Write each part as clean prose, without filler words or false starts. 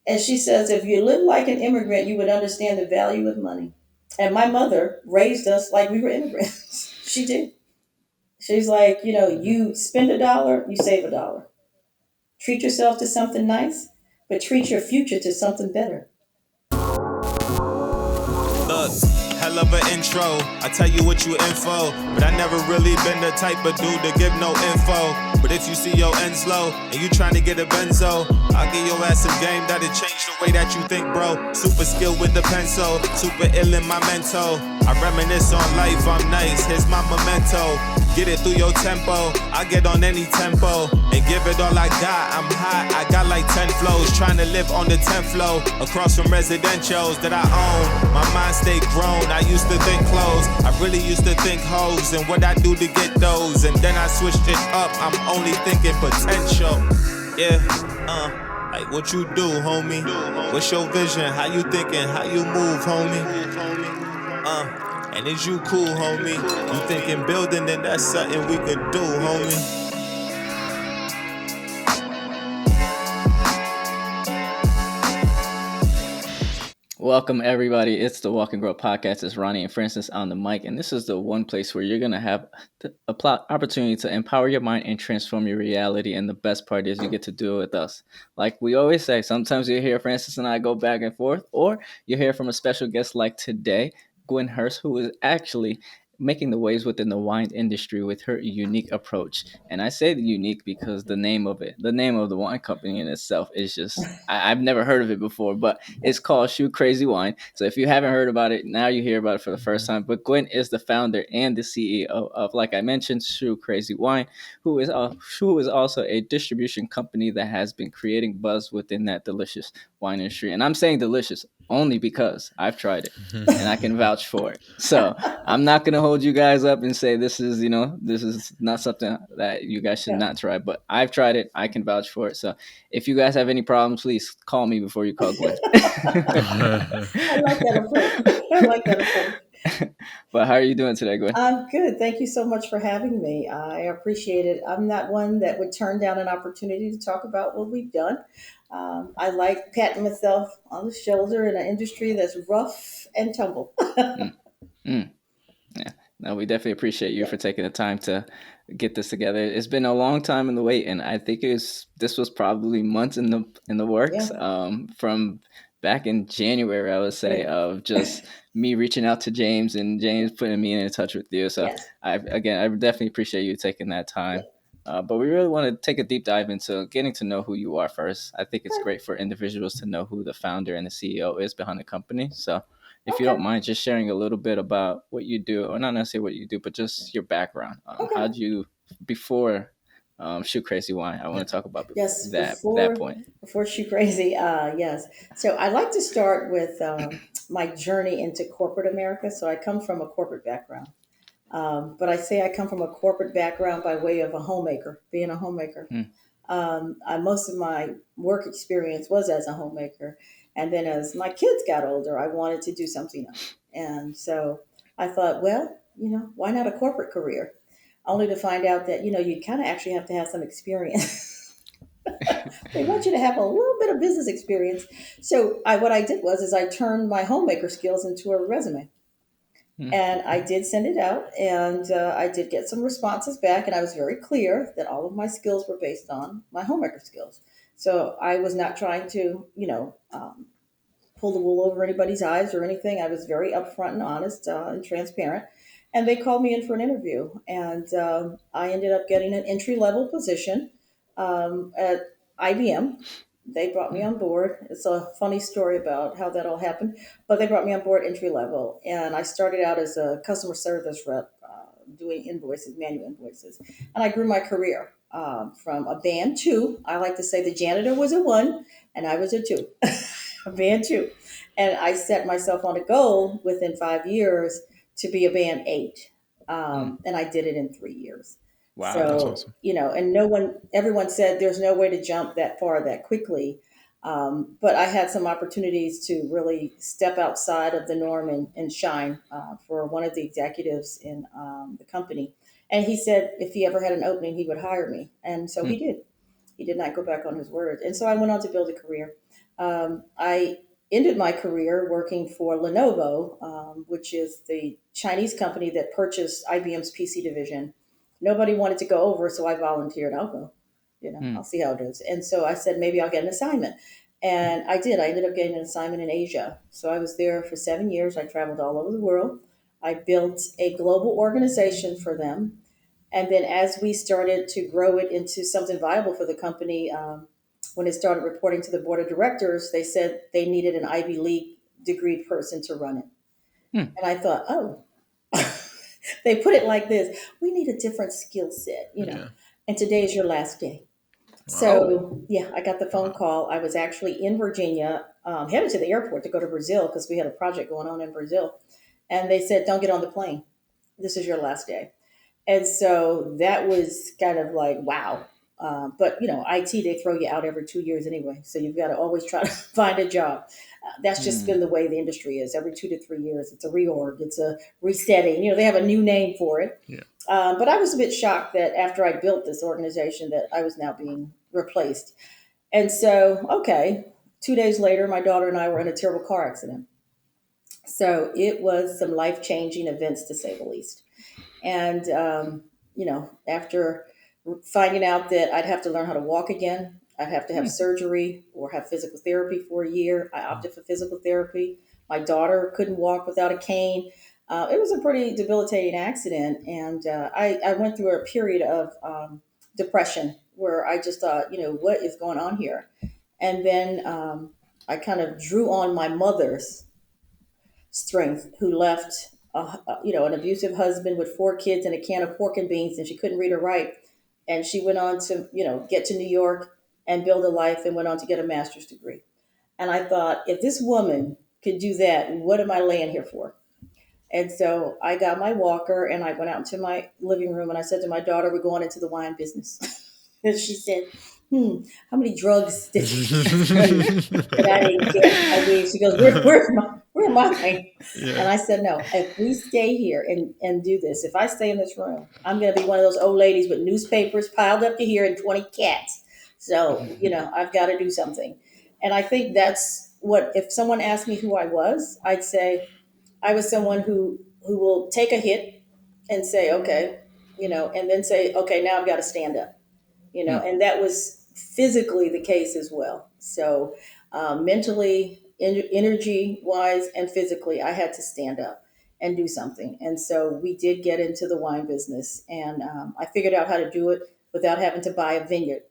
And she says, if you live like an immigrant, you would understand the value of money. And my mother raised us like we were immigrants. She did. She's like, you spend a dollar, you save a dollar. Treat yourself to something nice, but treat your future to something better. Look, hell of an intro. I tell you what you info, but I never really been the type of dude to give no info. But if you see your ends low and you trying to get a benzo, I'll give your ass some game that'll change the way that you think, bro. Super skilled with the pencil, super ill in my mental. I reminisce on life, I'm nice, here's my memento. Get it through your tempo, I get on any tempo and give it all I got. I'm hot, I got like 10 flows, trying to live on the 10th floor, across from residentials that I own. My mind stayed grown, I used to think clothes, I really used to think hoes and what I do to get those. And then I switched it up, I'm only thinking potential. Yeah, like what you do, homie? What's your vision? How you thinking? How you move, homie? And is you cool, homie? You thinking building, then that's something we could do, homie. Welcome, everybody. It's the Walk and Grow podcast. It's Ronnie and Francis on the mic, and this is the one place where you're going to have the opportunity to empower your mind and transform your reality, and the best part is you get to do it with us. Like we always say, sometimes you hear Francis and I go back and forth, or you hear from a special guest like today, Gwen Hurt, who is actually making the waves within the wine industry with her unique approach. And I say the unique because the name of the wine company in itself is just, I've never heard of it before, but it's called Shoe Crazy Wine. So if you haven't heard about it, now you hear about it for the first time. But Gwen is the founder and the CEO of, like I mentioned, Shoe Crazy Wine, who is also a distribution company that has been creating buzz within that delicious wine industry. And I'm saying delicious only because I've tried it and I can vouch for it. So I'm not going to hold you guys up and say this is not something that you guys should not try, but I've tried it. I can vouch for it. So if you guys have any problems, please call me before you call Gwen. I like that approach. But how are you doing today, Gwen? I'm good. Thank you so much for having me. I appreciate it. I'm not one that would turn down an opportunity to talk about what we've done. I like patting myself on the shoulder in an industry that's rough and tumble. Yeah. No, we definitely appreciate you for taking the time to get this together. It's been a long time in the wait, and I think this was probably months in the works. From back in January, I would say, of just me reaching out to James and James putting me in touch with you. So I definitely appreciate you taking that time. But we really want to take a deep dive into getting to know who you are first. I think it's great for individuals to know who the founder and the CEO is behind the company. So if you don't mind just sharing a little bit about what you do, or not necessarily what you do, but just your background. How did you, before Shoe Crazy Wine, I want to talk about that point. Before Shoe Crazy, yes. So I like to start with my journey into corporate America. So I come from a corporate background. But I say I come from a corporate background by way of being a homemaker. Most of my work experience was as a homemaker. And then as my kids got older, I wanted to do something else. And so I thought, well, why not a corporate career? Only to find out that, you kind of actually have to have some experience. They want you to have a little bit of business experience. So what I did was I turned my homemaker skills into a resume. And I did send it out, and I did get some responses back, and I was very clear that all of my skills were based on my homemaker skills. So I was not trying to, pull the wool over anybody's eyes or anything. I was very upfront and honest and transparent. And they called me in for an interview, and I ended up getting an entry-level position at IBM. They brought me on board. It's a funny story about how that all happened, but they brought me on board entry level, and I started out as a customer service rep, doing manual invoices, and I grew my career from a band two. I like to say the janitor was a one, and I was a two, a band two, and I set myself on a goal within 5 years to be a band eight, and I did it in 3 years. Wow, so, that's awesome. And everyone said there's no way to jump that far that quickly. But I had some opportunities to really step outside of the norm and shine for one of the executives in the company. And he said if he ever had an opening, he would hire me. And so he did. He did not go back on his word. And so I went on to build a career. I ended my career working for Lenovo, which is the Chinese company that purchased IBM's PC division. Nobody wanted to go over, so I volunteered. I'll go. Hmm. I'll see how it is. And so I said maybe I'll get an assignment, and I did. I ended up getting an assignment in Asia. So I was there for 7 years. I traveled all over the world. I built a global organization for them, and then as we started to grow it into something viable for the company, when it started reporting to the board of directors, they said they needed an Ivy League degree person to run it. Hmm. And I thought, oh, they put it like this: we need a different skill set, Yeah. and today is your last day. Wow. Oh. So, yeah, I got the phone Wow. call. I was actually in Virginia, headed to the airport to go to Brazil because we had a project going on in Brazil. And they said, don't get on the plane. This is your last day. And so that was kind of like, wow. But IT, they throw you out every 2 years anyway. So you've got to always try to find a job. That's just Hmm. been the way the industry is. Every 2 to 3 years, it's a reorg, it's a resetting. They have a new name for it. Yeah. But I was a bit shocked that after I built this organization that I was now being replaced. And so, okay, 2 days later, my daughter and I were in a terrible car accident. So it was some life changing events to say the least. And, after finding out that I'd have to learn how to walk again, I'd have to have Hmm. surgery or have physical therapy for a year. I opted for physical therapy. My daughter couldn't walk without a cane. It was a pretty debilitating accident. And I went through a period of depression where I just thought, what is going on here? And then I kind of drew on my mother's strength, who left an abusive husband with 4 kids and a can of pork and beans, and she couldn't read or write, and she went on to get to New York and build a life, and went on to get a master's degree. And I thought, if this woman could do that, what am I laying here for? And so I got my walker and I went out into my living room and I said to my daughter, we're going into the wine business. And she said, how many drugs did that I didn't get? I mean, she goes, where am I? And Yeah. I said, no, if we stay here and do this, if I stay in this room, I'm going to be one of those old ladies with newspapers piled up to here and 20 cats. So, I've got to do something. And I think that's what, if someone asked me who I was, I'd say I was someone who will take a hit and say, okay, and then say, okay, now I've got to stand up, Hmm. and that was physically the case as well. So mentally, energy wise, and physically, I had to stand up and do something. And so we did get into the wine business, and I figured out how to do it without having to buy a vineyard.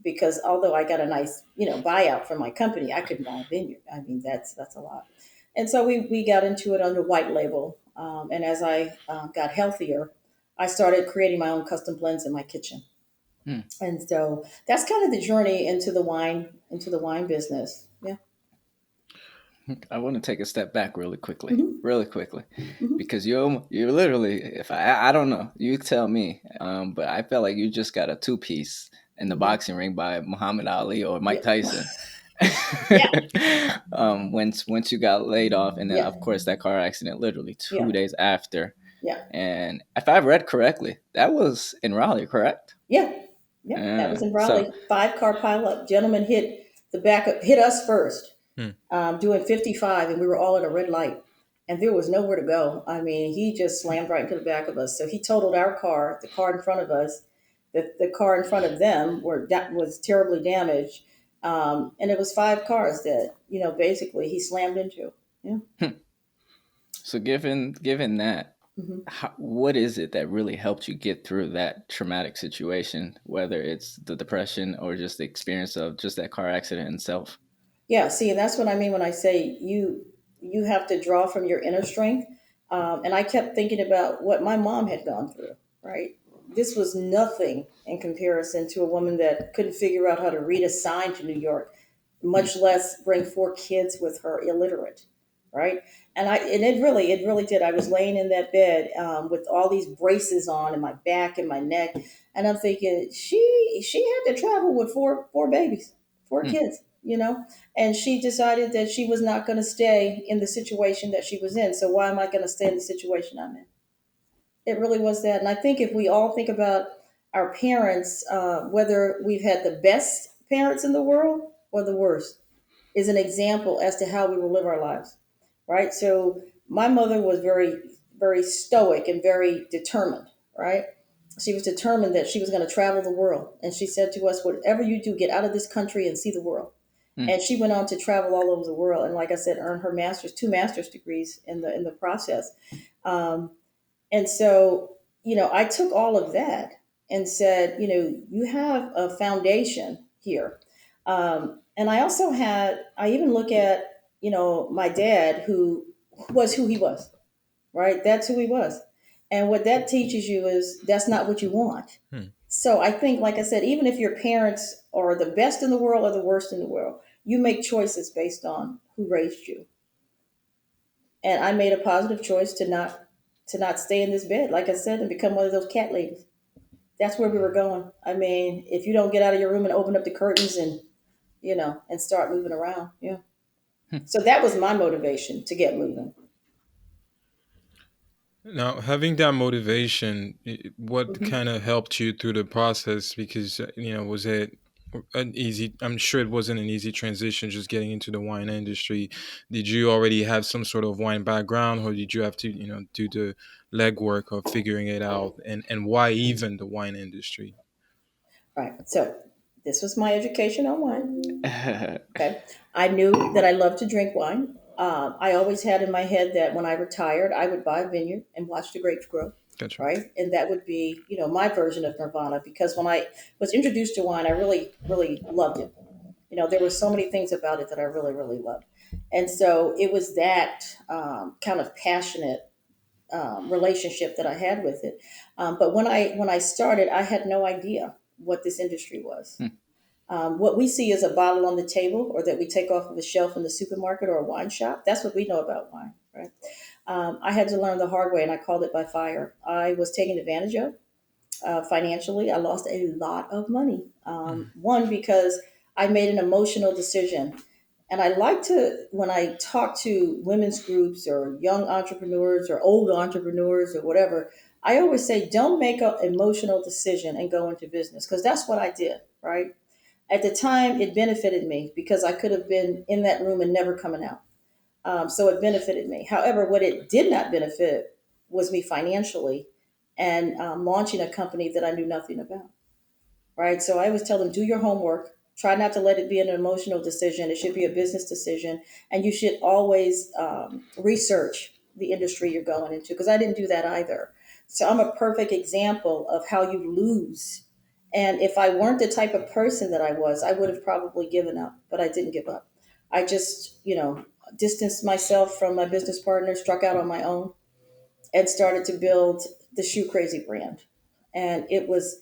Because although I got a nice, buyout from my company, I couldn't buy a vineyard. I mean, that's a lot. And so we got into it under white label. And as I got healthier, I started creating my own custom blends in my kitchen. Hmm. And so that's kind of the journey into the wine business. Yeah. I want to take a step back Hmm. really quickly, Hmm. because you literally, if I don't know, you tell me, but I felt like you just got a 2 piece in the Yeah. boxing ring by Muhammad Ali or Mike Yeah. Tyson. Yeah. Once you got laid off, and then Yeah. of course that car accident literally Yeah. 2 days after. Yeah. And if I've read correctly, that was in Raleigh, correct? Yeah. Yeah. That was in So, Raleigh. 5 car pileup. Gentleman hit the back of, hit us first, Hmm. doing 55, and we were all at a red light. And there was nowhere to go. I mean, he just slammed right into the back of us. So he totaled our car, the car in front of us. The car in front of them was terribly damaged. And it was 5 cars that, basically he slammed into. Yeah. so given that, Hmm. what is it that really helped you get through that traumatic situation, whether it's the depression or just the experience of just that car accident itself? Yeah, see, and that's what I mean when I say you have to draw from your inner strength. And I kept thinking about what my mom had gone through. Right, this was nothing in comparison to a woman that couldn't figure out how to read a sign to New York, Hmm. much less bring 4 kids with her illiterate. Right, and it really did. I was laying in that bed with all these braces on in my back and my neck, and I'm thinking she had to travel with four babies, four Hmm. kids. And she decided that she was not going to stay in the situation that she was in. So why am I going to stay in the situation I'm in? It really was that. And I think if we all think about our parents, whether we've had the best parents in the world or the worst, is an example as to how we will live our lives, right? So my mother was very, very stoic and very determined, right? She was determined that she was going to travel the world. And she said to us, whatever you do, get out of this country and see the world. Mm. And she went on to travel all over the world. And like I said, earn her two master's degrees in the process. Um, and so, I took all of that and said, you have a foundation here. And I even look at, my dad who was who he was, right? That's who he was. And what that teaches you is that's not what you want. Hmm. So I think, like I said, even if your parents are the best in the world or the worst in the world, you make choices based on who raised you. And I made a positive choice to not stay in this bed, like I said, and become one of those cat ladies. That's where we were going. I mean, if you don't get out of your room and open up the curtains and and start moving around, yeah. So that was my motivation to get moving. Now, having that motivation, what hmm kind of helped you through the process? Because, was it an easy, I'm sure it wasn't an easy transition just getting into the wine industry. Did you already have some sort of wine background, or did you have to, do the legwork of figuring it out? And why even the wine industry? Right. So this was my education on wine. Okay. I knew that I loved to drink wine. I always had in my head that when I retired, I would buy a vineyard and watch the grapes grow. Gotcha. Right. And that would be, my version of Nirvana, because when I was introduced to wine, I really, really loved it. There were so many things about it that I really, really loved. And so it was that kind of passionate relationship that I had with it. But when I started, I had no idea what this industry was. What we see is a bottle on the table or that we take off of a shelf in the supermarket or a wine shop. That's what we know about wine, right? I had to learn the hard way, and I called it by fire. I was taken advantage of financially. I lost a lot of money. One, because I made an emotional decision. And I like to, when I talk to women's groups or young entrepreneurs or old entrepreneurs or whatever, I always say, don't make an emotional decision and go into business, because that's what I did, right? At the time, it benefited me because I could have been in that room and never coming out. So it benefited me. However, what it did not benefit was me financially and launching a company that I knew nothing about. Right. So I always tell them, do your homework. Try not to let it be an emotional decision. It should be a business decision. And you should always research the industry you're going into, because I didn't do that either. So I'm a perfect example of how you lose. And if I weren't the type of person that I was, I would have probably given up, but I didn't give up. I just, distanced myself from my business partner, struck out on my own, and started to build the Shoe Crazy brand. And it was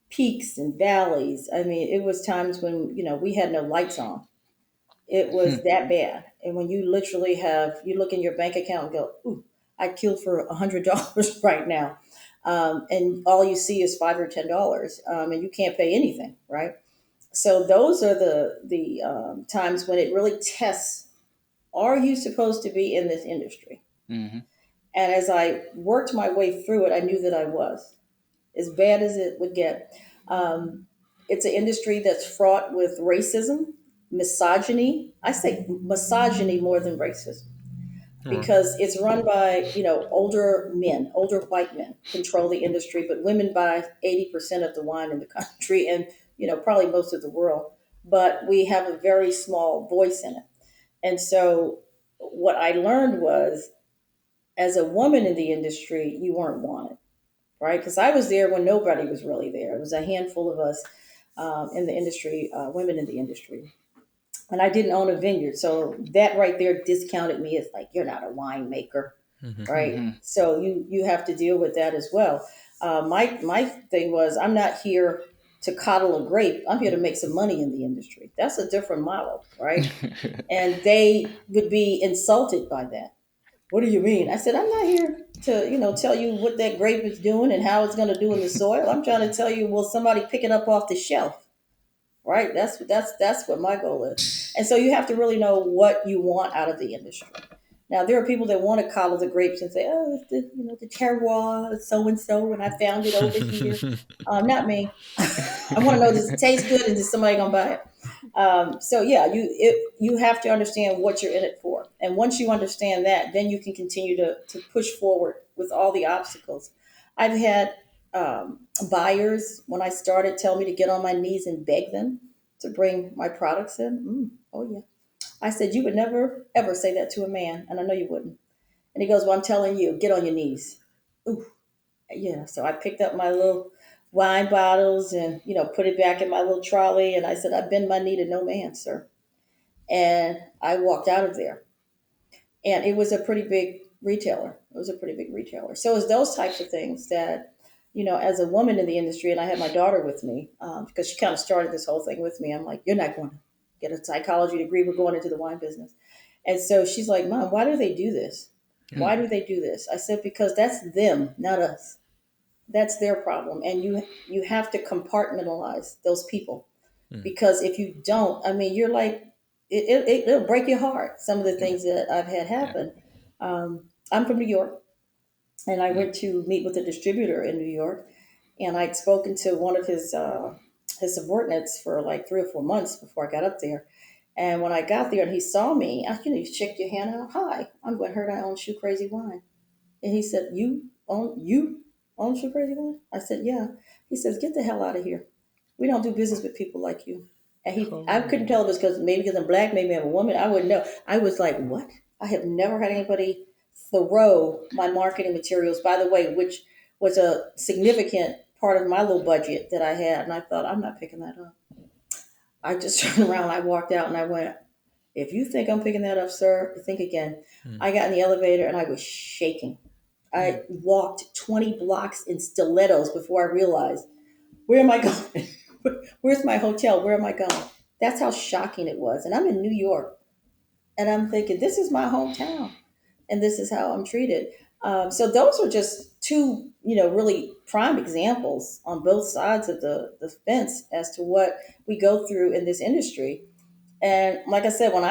peaks and valleys. I mean, it was times when, we had no lights on. It was that bad. And when you literally you look in your bank account and go, ooh, I'd kill for $100 right now. And all you see is $5 or $10, and you can't pay anything, right? So those are the times when it really tests, are you supposed to be in this industry? Mm-hmm. And as I worked my way through it, I knew that I was, as bad as it would get. Um, it's an industry that's fraught with racism, misogyny. I say misogyny more than racism, Or because it's run by, older men, older white men control the industry, but women buy 80% of the wine in the country and, probably most of the world. But we have a very small voice in it. And so what I learned was, as a woman in the industry, you weren't wanted, right? Because I was there when nobody was really there. It was a handful of us in the industry, women in the industry. And I didn't own a vineyard. So that right there discounted me as like, you're not a winemaker, Mhm. right? So you have to deal with that as well. My thing was, I'm not here to coddle a grape. I'm here to make some money in the industry. That's a different model, right? And they would be insulted by that. What do you mean? I said, I'm not here to, tell you what that grape is doing and how it's going to do in the soil. I'm trying to tell you, will somebody pick it up off the shelf? Right? That's what my goal is. And so you have to really know what you want out of the industry. Now, there are people that want to coddle the grapes and say, oh, it's the terroir, so and so, and I found it over here. Not me. I want to know, does it taste good and is somebody going to buy it? So yeah, you have to understand what you're in it for, and once you understand that, then you can continue to push forward with all the obstacles. I've had buyers when I started tell me to get on my knees and beg them to bring my products in. Oh yeah, I said you would never ever say that to a man, and I know you wouldn't. And he goes, "Well, I'm telling you, get on your knees." Ooh, yeah. So I picked up my little wine bottles and put it back in my little trolley, and I said, "I bend my knee to no man, sir." And I walked out of there. And it was a pretty big retailer. It was a pretty big retailer. So it's those types of things that, as a woman in the industry, and I had my daughter with me because she kind of started this whole thing with me. I'm like, you're not going to get a psychology degree. We're going into the wine business. And so she's like, Mom, why do they do this? Why do they do this? I said, because that's them, not us. That's their problem. And you have to compartmentalize those people, because if you don't, I mean, you're like, it'll break your heart. Some of the things that I've had Yeah. happen. I'm from New York, and I went to meet with a distributor in New York, and I'd spoken to one of his subordinates for like 3 or 4 months before I got up there. And when I got there and he saw me, he shook your hand out. Hi, I'm Gwen Hurt. I own Shoe Crazy Wine. And he said, you own Shoe Crazy Wine? I said, yeah. He says, get the hell out of here. We don't do business with people like you. And I couldn't tell if it's because I'm black, maybe I'm a woman. I wouldn't know. I was like, what? I have never had anybody throw my marketing materials, by the way, which was a significant part of my little budget that I had. And I thought, I'm not picking that up. I just turned around, I walked out, and I went, if you think I'm picking that up, sir, think again. I got in the elevator and I was shaking. I walked 20 blocks in stilettos before I realized, where am I going? Where's my hotel? Where am I going? That's how shocking it was. And I'm in New York, and I'm thinking, this is my hometown, and this is how I'm treated. So those are just two, really prime examples on both sides of the fence as to what we go through in this industry. And like I said, when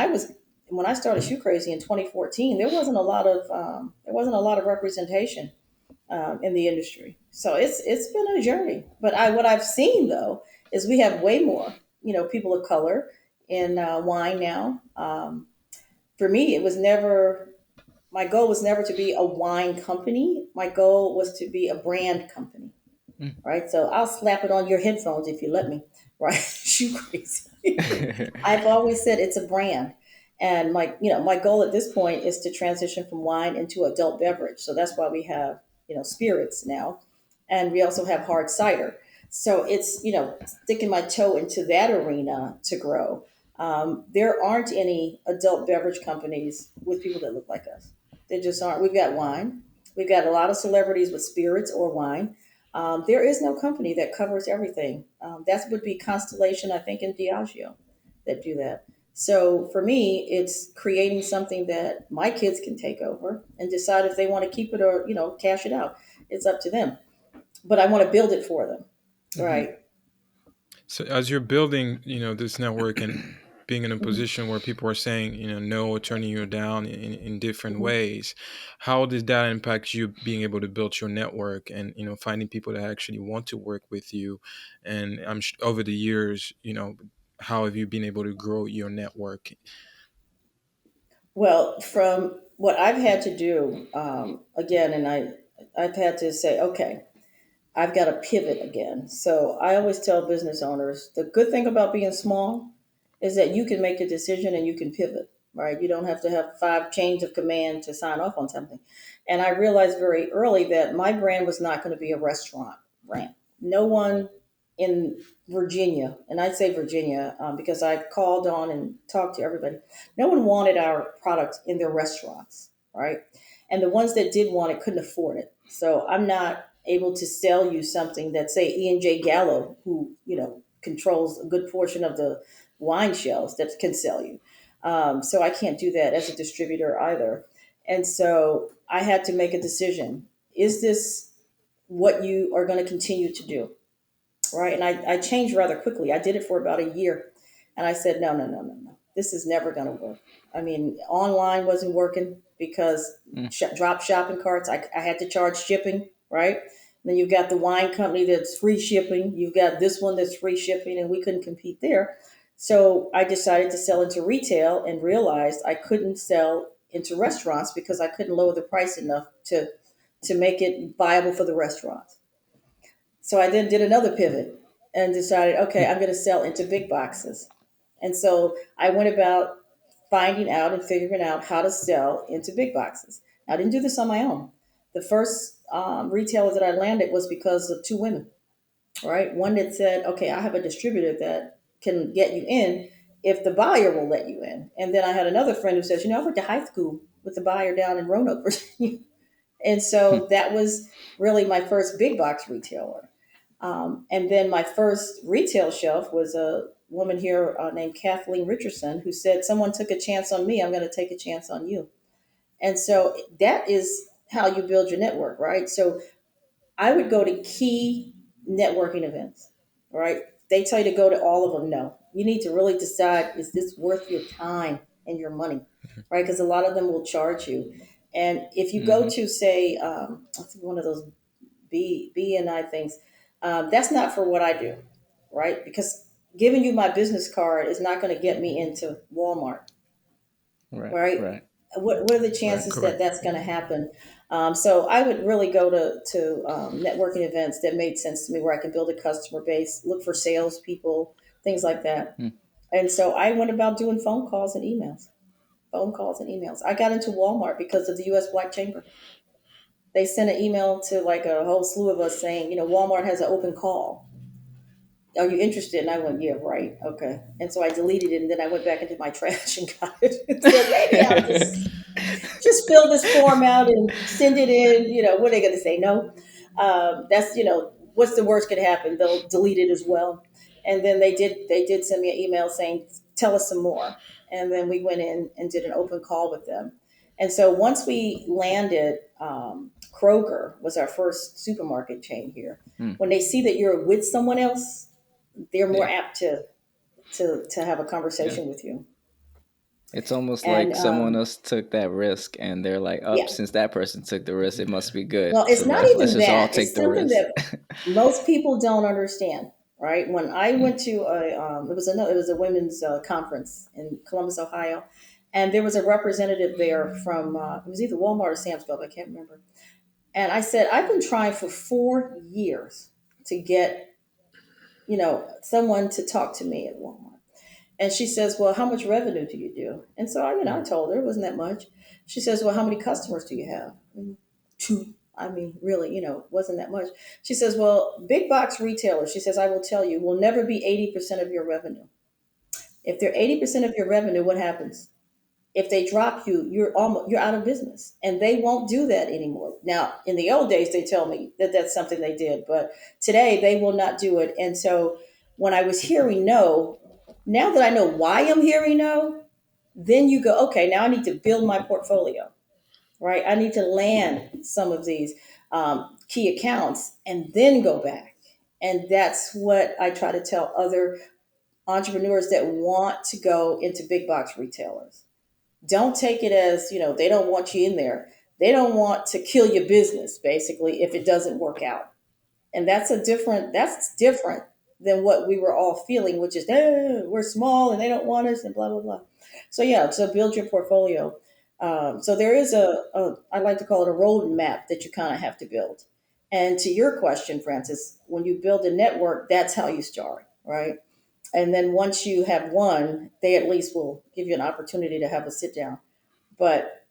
I started Shoe Crazy in 2014, there wasn't a lot of representation in the industry. So it's been a journey. But what I've seen though is we have way more people of color in wine now. For me, it was never my goal was never to be a wine company. My goal was to be a brand company, Mm. right? So I'll slap it on your headphones if you let me, right? Shoe Crazy. I've always said it's a brand. And my goal at this point is to transition from wine into adult beverage. So that's why we have, spirits now. And we also have hard cider. So it's, sticking my toe into that arena to grow. There aren't any adult beverage companies with people that look like us. There just aren't. We've got wine. We've got a lot of celebrities with spirits or wine. There is no company that covers everything. That would be Constellation, I think, and Diageo that do that. So for me, it's creating something that my kids can take over and decide if they want to keep it or cash it out. It's up to them. But I want to build it for them, right? So as you're building, this network and being in a position where people are saying, no, or turning you down in different Mhm. ways, how does that impact you being able to build your network and, finding people that actually want to work with you? And over the years, how have you been able to grow your network? Well, from what I've had to do, again, and I've had to say, okay, I've got to pivot again. So I always tell business owners the good thing about being small is that you can make a decision and you can pivot, right? You don't have to have 5 chains of command to sign off on something. And I realized very early that my brand was not going to be a restaurant brand. No one in Virginia, and I'd say Virginia because I called on and talked to everybody, no one wanted our product in their restaurants, right? And the ones that did want it couldn't afford it. So I'm not able to sell you something that, say, E&J Gallo, who controls a good portion of the wine shelves, that can sell you. So I can't do that as a distributor either. And so I had to make a decision: is this what you are going to continue to do, right? And I changed rather quickly. I did it for about a year, and I said, no, no, no, no, no. This is never going to work. I mean, online wasn't working because Mm. drop shopping carts. I had to charge shipping, right? And then you've got the wine company that's free shipping. You've got this one that's free shipping, and we couldn't compete there. So I decided to sell into retail and realized I couldn't sell into restaurants because I couldn't lower the price enough to make it viable for the restaurants. So I then did another pivot and decided, okay, I'm going to sell into big boxes. And so I went about finding out and figuring out how to sell into big boxes. I didn't do this on my own. The first retailer that I landed was because of two women, right? One that said, okay, I have a distributor that can get you in if the buyer will let you in. And then I had another friend who says, I went to high school with the buyer down in Roanoke, Virginia. And so that was really my first big box retailer. And then my first retail shelf was a woman here named Kathleen Richardson who said, someone took a chance on me, I'm going to take a chance on you. And so that is how you build your network, right? So I would go to key networking events, right? They tell you to go to all of them. No, you need to really decide, is this worth your time and your money, right? Because a lot of them will charge you. And if you go Mm-hmm. to, say, I think one of those BNI things, that's not for what I do, right? Because giving you my business card is not going to get me into Walmart, Right. right? Right. What are the Right. chances that Correct. that's going to happen? So I would really go to networking events that made sense to me, where I can build a customer base, look for salespeople, things like that. Mm. And so I went about doing phone calls and emails. Phone calls and emails. I got into Walmart because of the U.S. Black Chamber. They sent an email to like a whole slew of us saying, Walmart has an open call. Are you interested? And I went, yeah, right. Okay. And so I deleted it, and then I went back into my trash and got it and said, maybe I'll just fill this form out and send it in. What are they going to say? No. That's, what's the worst could happen? They'll delete it as well. And then they did send me an email saying, tell us some more. And then we went in and did an open call with them. And so once we landed, Kroger was our first supermarket chain here. Mm. When they see that you're with someone else, they're more Yeah. apt to have a Yeah. conversation with you. It's almost And like someone else took that risk and they're like, oh, yeah, since that person took the risk, it must be good. well, So it's not let's even just all that. take It's the something risk. that most people don't understand, right? When I Mm. went to it was a women's conference in Columbus, Ohio, and there was a representative there from it was either Walmart or Sam's Club, I can't remember. And I said, I've been trying for 4 years to get someone to talk to me at Walmart. And she says, well, how much revenue do you do? And so I Mm. told her it wasn't that much. She says, well, how many customers do you have? Two. I mean, really, wasn't that much. She says, well, big box retailers, she says, I will tell you, will never be 80% of your revenue. If they're 80% of your revenue, what happens? If they drop you, you're out of business, and they won't do that anymore. Now, in the old days, they tell me that that's something they did, but today they will not do it. And so when I was hearing no, now that I know why I'm hearing no, then you go, okay, now I need to build my portfolio, right? I need to land some of these key accounts and then go back. And that's what I try to tell other entrepreneurs that want to go into big box retailers. Don't take it as, they don't want you in there. They don't want to kill your business, basically, if it doesn't work out. And that's different than what we were all feeling, which is, we're small and they don't want us and blah, blah, blah. So yeah, so build your portfolio. So there is I like to call it a roadmap that you kind of have to build. And to your question, Francis, when you build a network, that's how you start, right? And then once you have one, they at least will give you an opportunity to have a sit down. But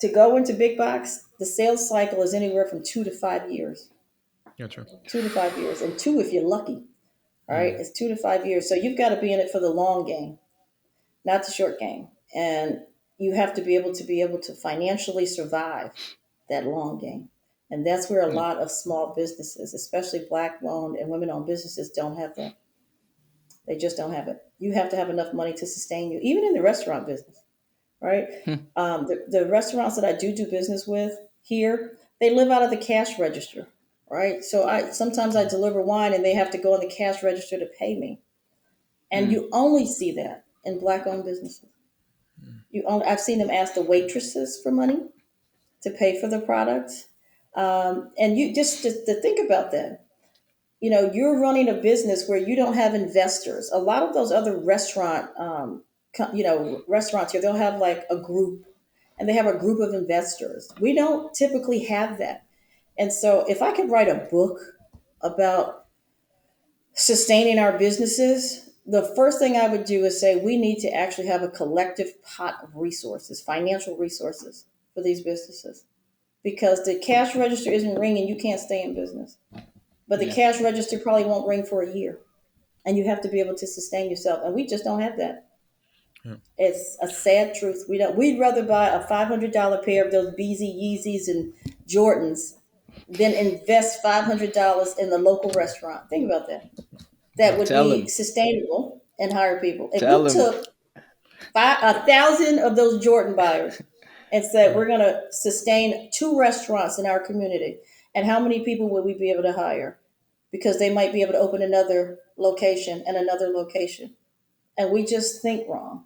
to go into big box, the sales cycle is anywhere from 2 to 5 years. Gotcha. 2 to 5 years, and two if you're lucky. All right, Mm. it's 2 to 5 years. So you've got to be in it for the long game, not the short game, and you have to be able to financially survive that long game. And that's where a Yeah. lot of small businesses, especially black owned and women owned businesses, don't have that. They just don't have it. You have to have enough money to sustain you, even in the restaurant business, right? Hmm. The restaurants that I do business with here, they live out of the cash register, right? So I sometimes I deliver wine and they have to go in the cash register to pay me, and Mm. you only see that in black-owned businesses. I've seen them ask the waitresses for money to pay for the product, and you just to think about that. you're running a business where you don't have investors. A lot of those other restaurants here, they'll have like a group, and they have a group of investors. We don't typically have that. And so if I could write a book about sustaining our businesses, the first thing I would do is say we need to actually have a collective pot of resources, financial resources for these businesses. Because the cash register isn't ringing, you can't stay in business. But the Yeah. cash register probably won't ring for a year. And you have to be able to sustain yourself. And we just don't have that. Yeah. It's a sad truth. We'd rather buy a $500 pair of those Beezy Yeezys and Jordans than invest $500 in the local restaurant. Think about that. That would Tell be him. sustainable and hire people. If we Tell him. took 1,000 of those Jordan buyers and said we're going to sustain 2 restaurants in our community, and how many people would we be able to hire? Because they might be able to open another location and another location. And we just think wrong.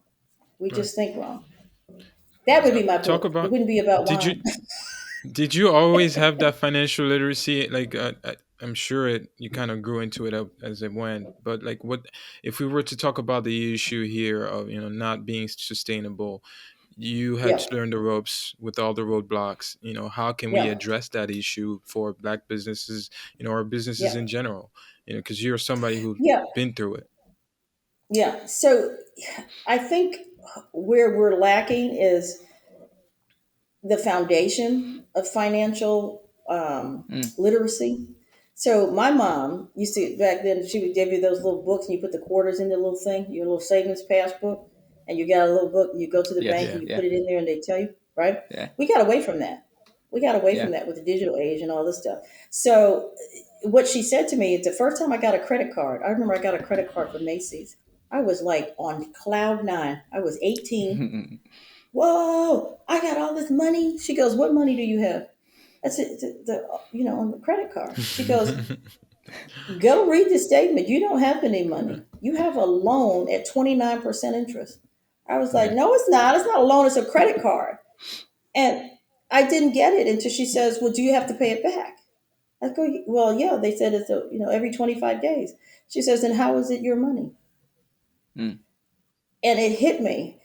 We Right. just think wrong. That would be my Talk book. It about. wouldn't be about Did wine. you did you always have that financial literacy? Like, I'm sure you kind of grew into it as it went. But like, what if we were to talk about the issue here of not being sustainable? You had Yeah, to learn the ropes with all the roadblocks. How can we yeah, address that issue for Black businesses? Or businesses yeah, in general. Because you're somebody who's yeah, been through it. yeah. So I think where we're lacking is the foundation of financial Mm. literacy. So my mom used to back then. She would give you those little books, and you put the quarters in the little thing, your little savings passbook, and you got a little book. And you go to the Yes. bank Yeah. and you Yeah. put it in there, and they tell you, right? Yeah. We got away from that. We got away Yeah. from that with the digital age and all this stuff. So what she said to me is the first time I got a credit card. I remember I got a credit card from Macy's. I was like on cloud 9. I was 18. Whoa, I got all this money. She goes, what money do you have? That's it, on the credit card. She goes, go read the statement. You don't have any money. You have a loan at 29% interest. I was like, Yeah. no, it's not. It's not a loan. It's a credit card. And I didn't get it until she says, well, do you have to pay it back? I go, well, yeah. They said it's every 25 days. She says, then how is it your money? Mm. And it hit me.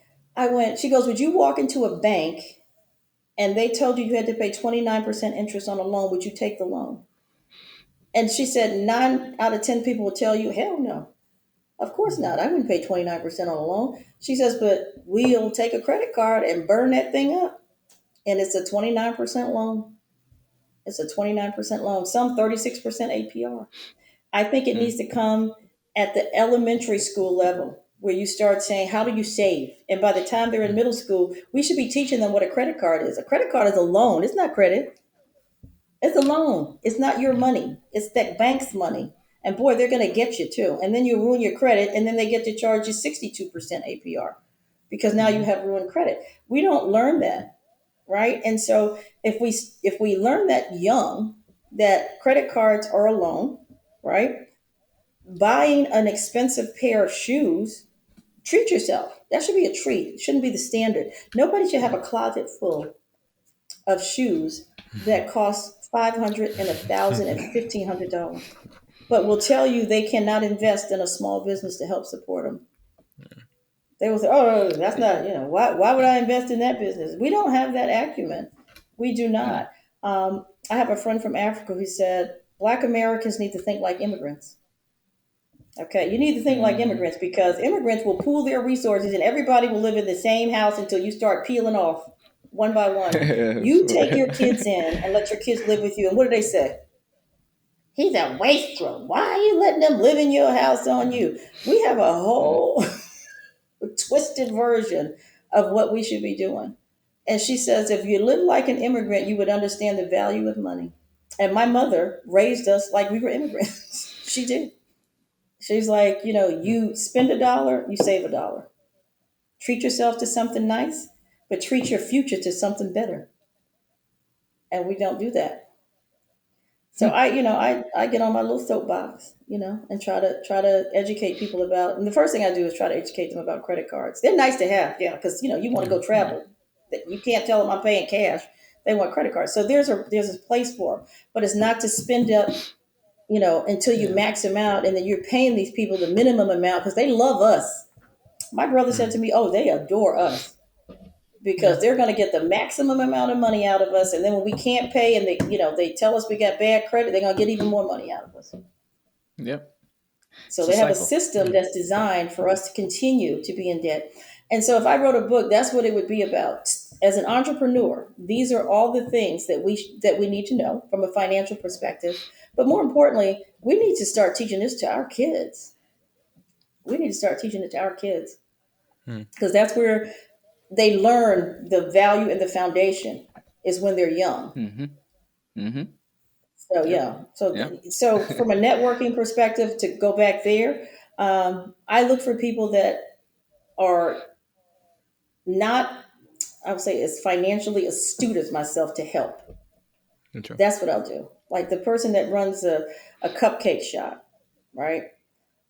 She goes, would you walk into a bank and they told you had to pay 29% interest on a loan, would you take the loan? And she said 9 out of 10 people will tell you, hell no. Of course not. I wouldn't pay 29% on a loan. She says, but we'll take a credit card and burn that thing up. And it's a 29% loan. It's a 29% loan, some 36% APR. I think it Mm. needs to come at the elementary school level where you start saying, how do you save? And by the time they're in middle school, we should be teaching them what a credit card is. A credit card is a loan. It's not credit. It's a loan. It's not your money. It's that bank's money. And boy, they're going to get you too. And then you ruin your credit, and then they get to charge you 62% APR because now you have ruined credit. We don't learn that, right? And so if we learn that young, that credit cards are a loan, right? Buying an expensive pair of shoes, treat yourself. That should be a treat. It shouldn't be the standard. Nobody should have a closet full of shoes that cost 500 and 1,000 and $1,500, but will tell you they cannot invest in a small business to help support them. They will say, "Oh, that's not why would I invest in that business?" We don't have that acumen. We do Mm. not. I have a friend from Africa who said Black Americans need to think like immigrants. Okay, you need to think like Mm. immigrants because immigrants will pool their resources and everybody will live in the same house until you start peeling off one by one. You take your kids in and let your kids live with you. And what do they say? He's a wastrel. Why are you letting them live in your house on you? We have a Mm. whole twisted version of what we should be doing. And she says, if you live like an immigrant, you would understand the value of money. And my mother raised us like we were immigrants. She did. She's like, you spend $1, you save $1. Treat yourself to something nice, but treat your future to something better. And we don't do that. So I get on my little soapbox, and try to educate people about. And the first thing I do is try to educate them about credit cards. They're nice to have, yeah, because you want to Yeah. go travel. You can't tell them I'm paying cash. They want credit cards. So there's a place for them, but it's not to spend up until you Yeah. max them out, and then you're paying these people the minimum amount because they love us. My brother said Mm. to me, "Oh, they adore us Yeah. because they're going to get the maximum amount of money out of us, and then when we can't pay, and they tell us we got bad credit, they're going to get even more money out of us." Yep. So It's a they have a cycle. system Mm. that's designed for us to continue to be in debt. And so if I wrote a book, that's what it would be about. As an entrepreneur, these are all the things that we need to know from a financial perspective. But more importantly, we need to start teaching this to our kids. We need to start teaching it to our kids Mm. because that's where they learn the value and the foundation is when they're young. Mm-hmm. Mm-hmm. So Yep. yeah. So Yep. so from a networking perspective, to go back there, I look for people that are not, I would say, as financially astute as myself to help. Okay. That's what I'll do. Like the person that runs a cupcake shop, right?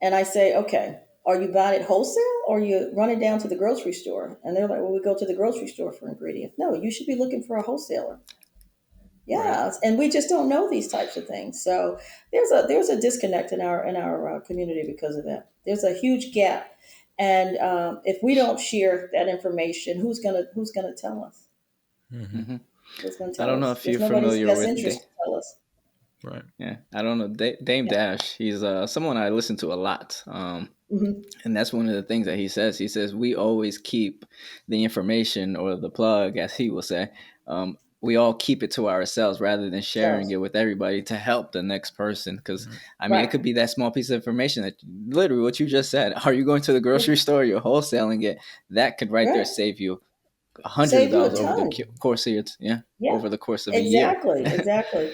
And I say, okay, are you buying it wholesale or are you running down to the grocery store? And they're like, well, we go to the grocery store for ingredients. No, you should be looking for a wholesaler. Right. Yeah, and we just don't know these types of things. So there's a disconnect in our community because of that. There's a huge gap, and if we don't share that information, who's gonna tell us? Hmm. Mm-hmm. Who's gonna I tell don't know us? if There's you're nobody's familiar best with interest to tell us. Right. yeah. I don't know Dame Yeah. Dash. He's someone I listen to a lot. Hmm. And that's one of the things that he says. He says we always keep the information or the plug, as he will say. We all keep it to ourselves rather than sharing So it with everybody to help the next person. Because Right. I mean, it right, could be that small piece of information that literally what you just said. Are you going to the grocery store? You're wholesaling it. That could right there right, save you hundreds of save you a dollars over the ton. course of Yeah, over the course of a year. exactly, exactly.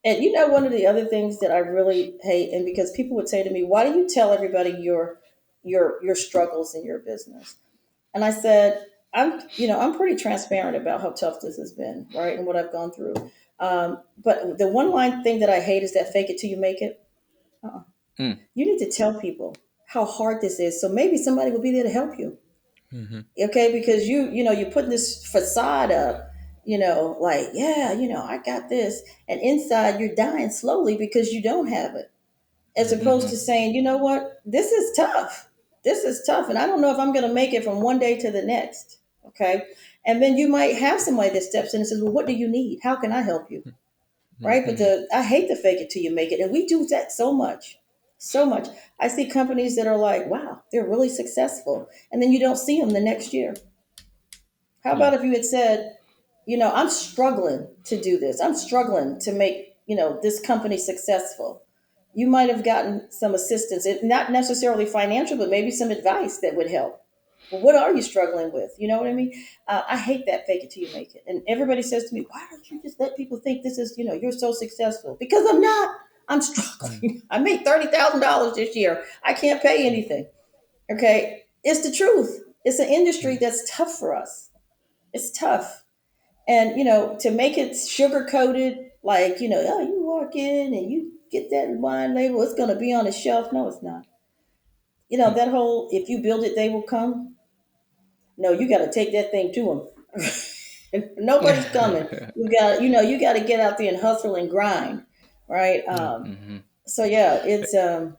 And one of the other things that I really hate, and because people would say to me, "Why do you tell everybody your struggles in your business?" And I said, I'm pretty transparent about how tough this has been, right, and what I've gone through. But the one line thing that I hate is that fake it till you make it. Uh-uh. Mm, You need to tell people how hard this is, so maybe somebody will be there to help you. Hmm. Okay, because you're putting this facade up, like, yeah, I got this, and inside you're dying slowly because you don't have it, as Hmm. opposed mm-hmm. to saying, you know what, this is tough. This is tough. And I don't know if I'm going to make it from one day to the next. Okay. And then you might have somebody that steps in and says, well, what do you need? How can I help you? Right. But Hmm. I hate the fake it till you make it. And we do that so much. So much. I see companies that are like, wow, they're really successful. And then you don't see them the next year. How Yeah. about if you had said, I'm struggling to do this. I'm struggling to make, this company successful. You might have gotten some assistance, not necessarily financial, but maybe some advice that would help. Well, what are you struggling with? You know what I mean? I hate that fake it till you make it. And everybody says to me, why don't you just let people think this is, you're so successful? Because I'm not. I'm Mm. struggling. I made $30,000 this year. I can't pay anything. Okay. It's the truth. It's an industry Mm. that's tough for us. It's tough. And, to make it sugar coated, like, oh, you walk in and you get that wine label, it's going to be on the shelf. No, it's not. Mm. That whole, if you build it, they will come. No, you got to take that thing to them. Nobody's coming. You got to get out there and hustle and grind. Right. Yeah. Mm-hmm. So yeah, it's, yeah.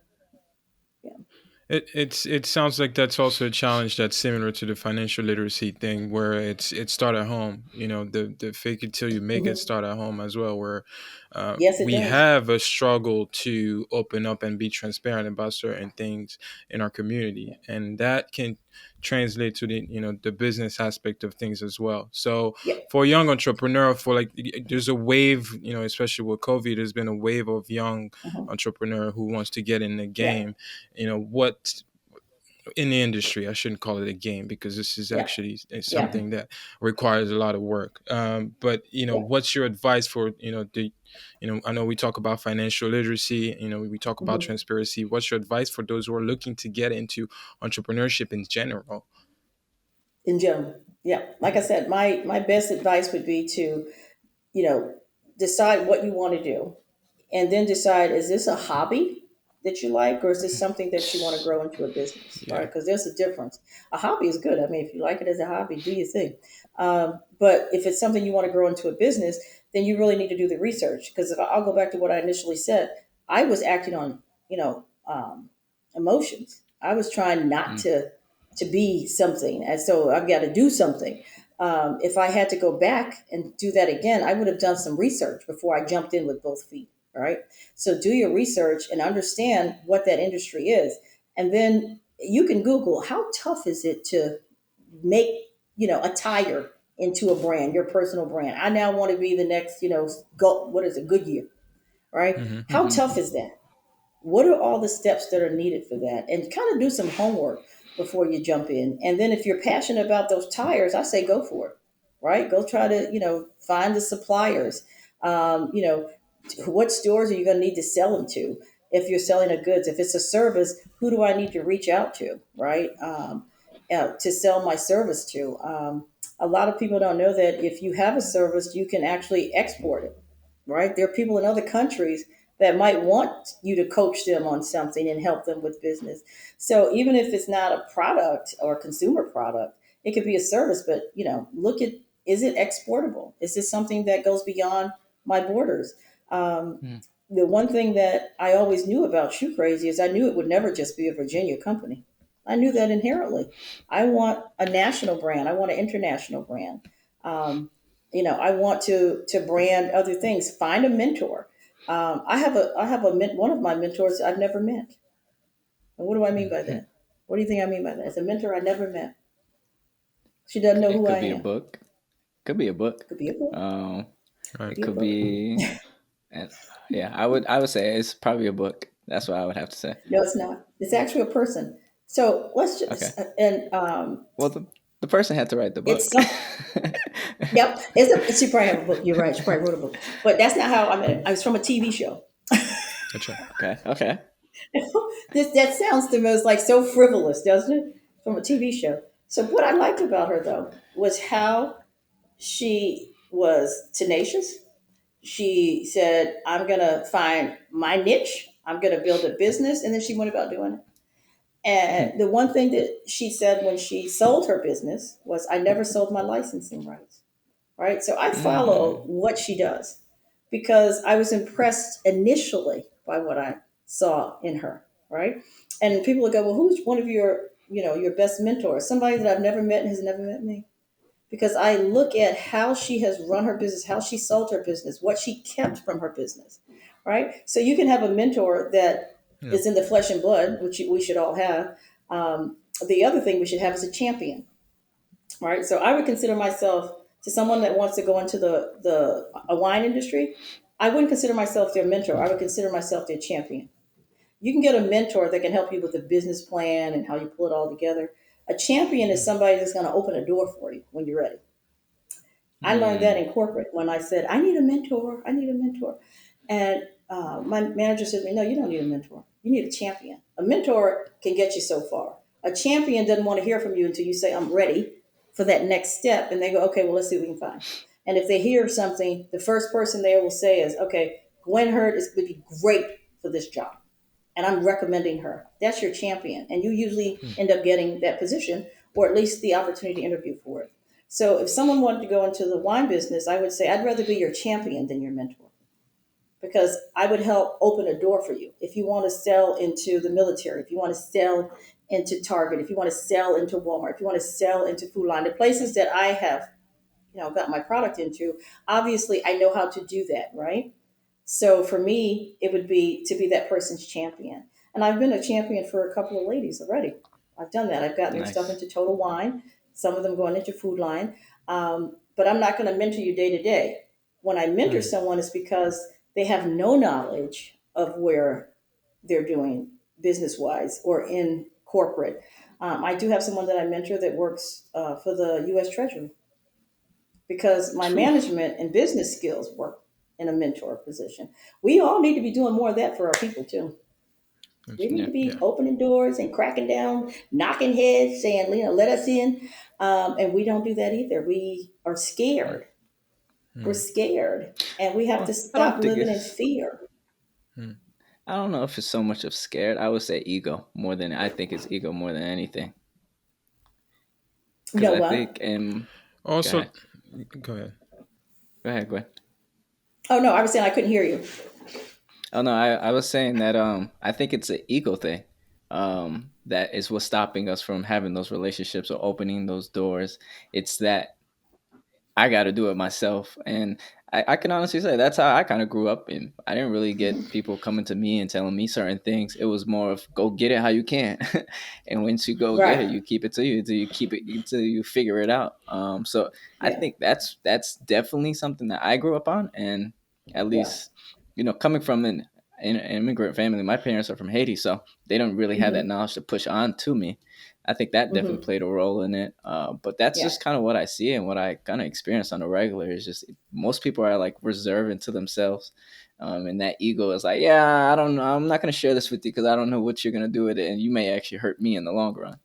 It sounds like that's also a challenge that's similar to the financial literacy thing, where it start at home. The fake it till you make it Mhm. start at home as well, where Yes, it we does. have a struggle to open up and be transparent about certain things in our community, and that can translate to the business aspect of things as well. So Yeah. for a young entrepreneur, for like there's a wave, especially with COVID, there's been a wave of young Mhm. entrepreneur who wants to get in the Yeah. game. What in the industry, I shouldn't call it a game because this is Yeah. actually Yeah. something that requires a lot of work. But Yeah. what's your advice for the I know we talk about financial literacy, we talk about Mhm. transparency. What's your advice for those who are looking to get into entrepreneurship in general? In general. Yeah. Like I said, my best advice would be to, you know, decide what you want to do, and then decide, is this a hobby that you like, or is this something that you want to grow into a business, right? Yeah. Because there's a difference. A hobby is good. I mean, if you like it as a hobby, do your thing. But if it's something you want to grow into a business, then you really need to do the research. Because if I'll go back to what I initially said, I was acting on, emotions. I was trying not Mm. to be something, and so I've got to do something. If I had to go back and do that again, I would have done some research before I jumped in with both feet. All right. So do your research and understand what that industry is. And then you can Google how tough is it to make, a tire into a brand, your personal brand. I now want to be the next, go, what is it, Goodyear, right? Mm-hmm. How Mm-hmm. tough is that? What are all the steps that are needed for that? And kind of do some homework before you jump in. And then if you're passionate about those tires, I say go for it, right? Go try to, find the suppliers. What stores are you going to need to sell them to? If you're selling a goods, if it's a service, who do I need to reach out to, right? To sell my service to. A lot of people don't know that if you have a service, you can actually export it, right? There are people in other countries that might want you to coach them on something and help them with business. So even if it's not a product or a consumer product, it could be a service, but look at, is it exportable? Is this something that goes beyond my borders? Um, Mm. the one thing that I always knew about Shoe Crazy is I knew it would never just be a Virginia company. I knew that inherently. I want a national brand. I want an international brand. Um, I want to brand other things. Find a mentor. One of my mentors I've never met. And what do I mean by Mm-hmm. that? What do you think I mean by that? It's a mentor I never met. She doesn't know It who I could be a am. book. Could be a book. Could be a book. Um, Could Right. be it a could book. be, and yeah, I would say it's probably a book. That's what I would have to say. No, it's not. It's actually a person. So let's Okay. just and Well, the person had to write the it's book. some. Yep, she probably have a book. You're right. She probably wrote a book, but that's not how I met it. I was from a TV show. Gotcha. Okay. Okay. That sounds the most like so frivolous, doesn't it? From a TV show. So what I liked about her though was how she was tenacious. She said, "I'm gonna find my niche. I'm gonna build a business," and then she went about doing it. Hmm. And the one thing that she said when she sold her business was, "I never sold my licensing rights." Right. So I follow Mm. what she does because I was impressed initially by what I saw in her. Right. And people would go, well, who's one of your best mentors? Somebody that I've never met and has never met me. Because I look at how she has run her business, how she sold her business, what she kept from her business. Right. So you can have a mentor that Yeah. is in the flesh and blood, which we should all have. The other thing we should have is a champion, right? So I would consider myself, to someone that wants to go into the a wine industry, I wouldn't consider myself their mentor. I would consider myself their champion. You can get a mentor that can help you with the business plan and how you pull it all together. A champion is somebody that's going to open a door for you when you're ready. I learned that Mm. in corporate when I said, I need a mentor. I need a mentor. And my manager said to me, no, you don't need a mentor. You need a champion. A mentor can get you so far. A champion doesn't want to hear from you until you say, I'm ready for that next step. And they go, okay, well, let's see what we can find. And if they hear something, the first person they will say is, okay, Gwen Hurt would be great for this job. And I'm recommending her. That's your champion. And you usually Hmm. end up getting that position or at least the opportunity to interview for it. So if someone wanted to go into the wine business, I would say I'd rather be your champion than your mentor because I would help open a door for you. If you want to sell into the military, if you want to sell into Target, if you want to sell into Walmart, if you want to sell into Food Line, the places that I have, got my product into, obviously I know how to do that, right? So for me, it would be to be that person's champion. And I've been a champion for a couple of ladies already. I've done that. I've gotten their stuff Nice. into Total Wine, some of them going into Food Line. But I'm not going to mentor you day to day. When I mentor Hmm. someone, it's because they have no knowledge of where they're doing business wise or in corporate. I do have someone that I mentor that works for the U.S. Treasury because my Phew. management and business skills work in a mentor position. We all need to be doing more of that for our people too. We need Yeah. to be Yeah. opening doors and cracking down, knocking heads, saying, let us in. And we don't do that either. We are scared. We're Hmm. scared. And we have to Well, I don't stop think living in it's. fear. Hmm. I don't know if it's so much of scared. I would say ego more than I think it's ego more than anything. You Because know I what? think go Also, ahead. go ahead. Go ahead, Gwen. Oh, no, I was saying I couldn't hear you. Oh no, I was saying that I think it's an ego thing. That is what's stopping us from having those relationships or opening those doors. It's that I got to do it myself. And I can honestly say that's how I kind of grew up. And I didn't really get people coming to me and telling me certain things. It was more of go get it how you can. And once you go get it, Right. you keep it to you until you keep it until you figure it out. So I Yeah. think that's definitely something that I grew up on. And at Yeah. least, coming from an immigrant family, my parents are from Haiti. So they don't really have that Hmm. knowledge to push on to me. I think that definitely Hmm. played a role in it. But that's Yeah. just kind of what I see and what I kind of experience on a regular. Is just most people are like reserving to themselves, and that ego is like, yeah, I don't know, I'm not gonna share this with you because I don't know what you're gonna do with it, and you may actually hurt me in the long run.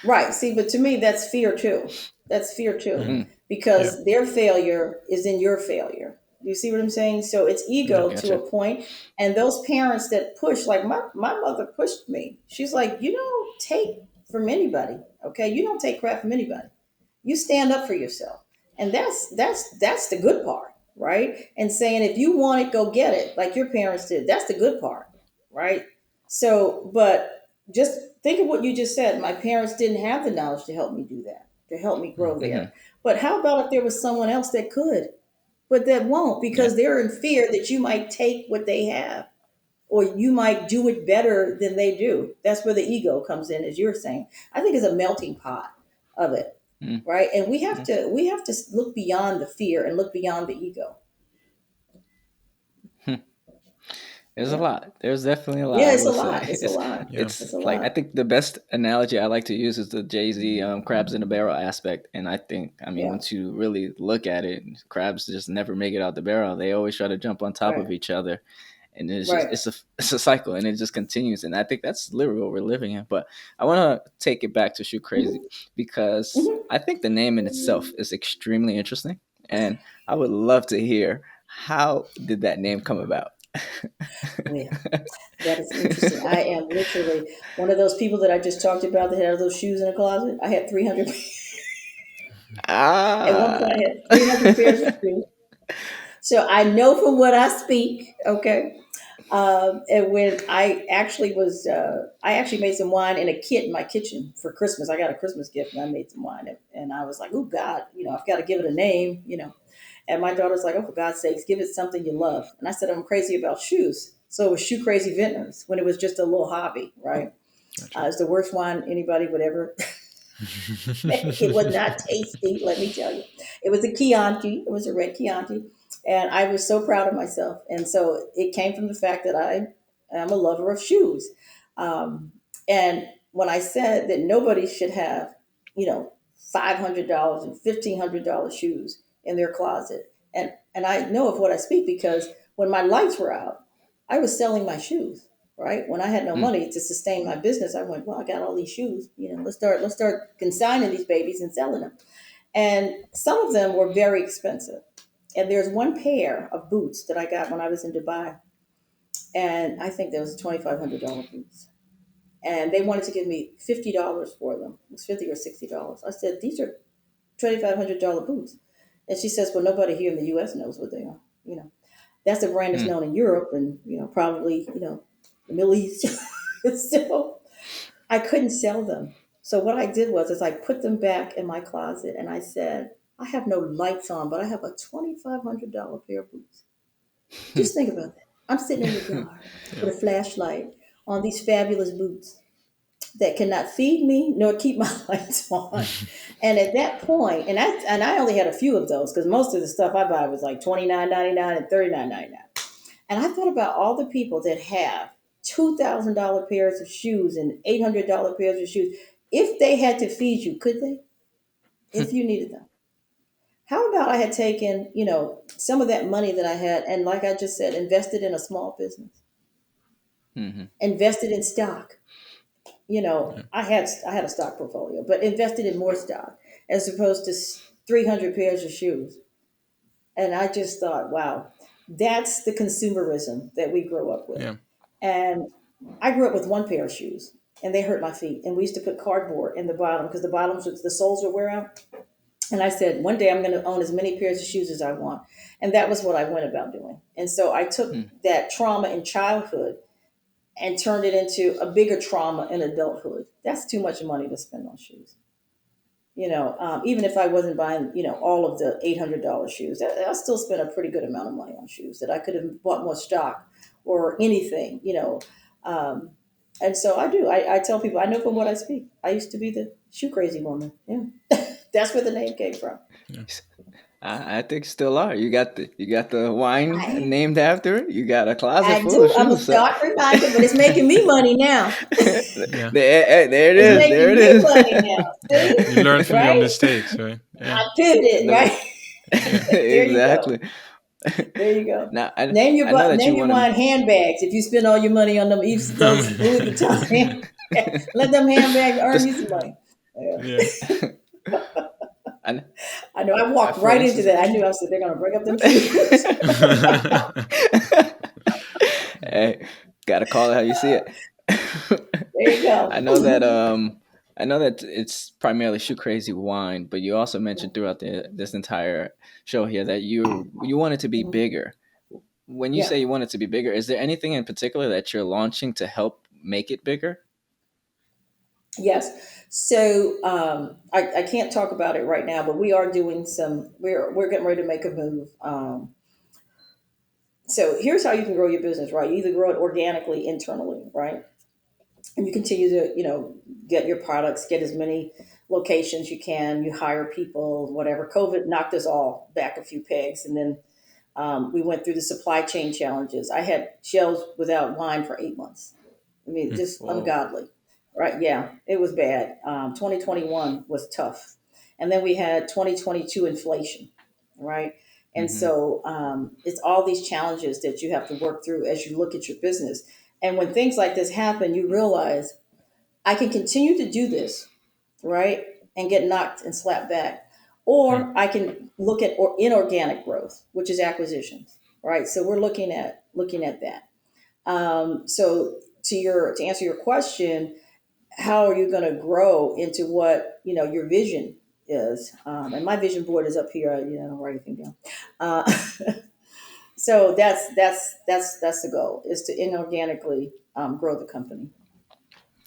Right. See, but to me, that's fear too. That's fear too, Mm. Mm, Yeah. because their failure is in your failure. You see what I'm saying? So it's Yeah. ego to gotcha. a point, and those parents that push, like my mother pushed me. She's like, you don't take from anybody, okay? You don't take crap from anybody. You stand up for yourself, and that's the good part, right? And saying if you want it, go get it, like your parents did. That's the good part, right? So, but just think of what you just said. My parents didn't have the knowledge to help me do that, to help me grow Mm. Hmm. there. But how about if there was someone else that could, but that won't Yeah. because they're in fear that you might take what they have or you might do it better than they do. That's where the ego comes in, as you're saying. I think it's a melting pot of it, Mm, right? And mm. we have to look beyond the fear and look beyond the ego. There's a Yeah. lot. There's definitely a lot. Yeah, I it's a will say lot. It's a it's lot. Yeah. it's It's a like I lot. think the best analogy I like to use is the Jay-Z crabs in the barrel aspect. And I mean, Yeah. once you really look at it, crabs just never make it out the barrel. They always try to jump on top of Right. each other, and Right. it's a cycle, and it just continues. And I think that's literally what we're living in. But I want to take it back to Shoot Crazy Hmm. because Hmm. I think the name in itself is extremely interesting, and I would love to hear how did that name come about. Well, that is interesting. I am literally one of those people that I just talked about that had those shoes in a closet. I had 300. At one point, Ah. I had 300 pairs of shoes. So I know from what I speak, okay. And when I actually made some wine in a kit in my kitchen for Christmas. I got a Christmas gift and I made some wine. And I was like, oh God, I've got to give it a name, And my daughter's like, oh, for God's sakes, give it something you love. And I said, I'm crazy about shoes. So it was Shoe Crazy Vintners when it was just a little hobby, right? Gotcha. It's the worst wine anybody would ever make. It was not tasty, let me tell you. It was a Chianti. It was a red Chianti. And I was so proud of myself. And so it came from the fact that I am a lover of shoes. Um, and when I said that nobody should have, $500 and $1,500 shoes in their closet. And I know of what I speak because when my lights were out, I was selling my shoes, right? When I had no Mm, money to sustain my business, I went, well, I got all these shoes. Let's start consigning these babies and selling them. And some of them were very expensive. And there's one pair of boots that I got when I was in Dubai, and I think there was $2,500 boots. And they wanted to give me $50 for them. It was 50 or $60. I said, these are $2,500 boots. And she says, well, nobody here in the U.S. knows what they are. That's a brand that's mm, known in Europe and probably the Middle East. So I couldn't sell them. So what I did was is I put them back in my closet and I said, I have no lights on, but I have a $2,500 pair of boots. Just think about that. I'm sitting in the dark Yeah. with a flashlight on these fabulous boots that cannot feed me nor keep my lights on. And at that point, and I only had a few of those because most of the stuff I buy was like $29.99 and $39.99. And I thought about all the people that have $2,000 pairs of shoes and $800 pairs of shoes. If they had to feed you, could they? If you needed them. How about I had taken, some of that money that I had and like I just said, invested in a small business, mhm. invested in stock. Yeah. I had a stock portfolio, but invested in more stock as opposed to 300 pairs of shoes. And I just thought, wow, that's the consumerism that we grew up with. Yeah. And I grew up with one pair of shoes, and they hurt my feet. And we used to put cardboard in the bottom because the soles would wear out. And I said, one day I'm going to own as many pairs of shoes as I want. And that was what I went about doing. And so I took Hmm. that trauma in childhood and turned it into a bigger trauma in adulthood. That's too much money to spend on shoes. Even if I wasn't buying, all of the $800 shoes, I still spent a pretty good amount of money on shoes that I could have bought more stock or anything. Um, and so I do. I tell people I know from what I speak. I used to be the shoe crazy woman. Yeah, that's where the name came from. Yeah. I think still are. You got the wine I, named after it. You got a closet I full of do. I'm a shoes. So dark reminder, but it's making me money now. Yeah. there it It's is. There making it me is. money now. You See, learn from your right? mistakes, right? Yeah. I pivoted, The- right? Yeah. There you go. exactly. There you go. Now I know that you Name your want to. wine handbags. If you spend all your money on them, those Louis Vuitton handbags, let them handbags earn Just you some money. Yeah. Yeah. I, I know. I walked for right into instance. that. I knew I said they're going to bring up them shoes. Hey, gotta call it how you see it. There you go. I know that I know that it's primarily shoe crazy wine, but you also mentioned throughout this entire show here that you want it to be bigger. When you Yeah. say you want it to be bigger, is there anything in particular that you're launching to help make it bigger? Yes. So I can't talk about it right now, but we are doing some. We're getting ready to make a move. So here's how you can grow your business, right? You either grow it organically internally, right? And you continue to get your products, get as many locations you can, you hire people, whatever. COVID knocked us all back a few pegs, and then we went through the supply chain challenges. I had shelves without wine for 8 months. I mean, just Whoa. ungodly, right? Yeah, it was bad. 2021 was tough, and then we had 2022 inflation, right? And Hmm. so it's all these challenges that you have to work through as you look at your business. And when things like this happen, you realize I can continue to do this, right, and get knocked and slapped back, Hmm. or I can look at inorganic growth, which is acquisitions, right? So we're looking at that. So to answer your question, how are you going to grow into what your vision is? And my vision board is up here. I don't write anything down. Uh, so that's the goal, is to inorganically grow the company.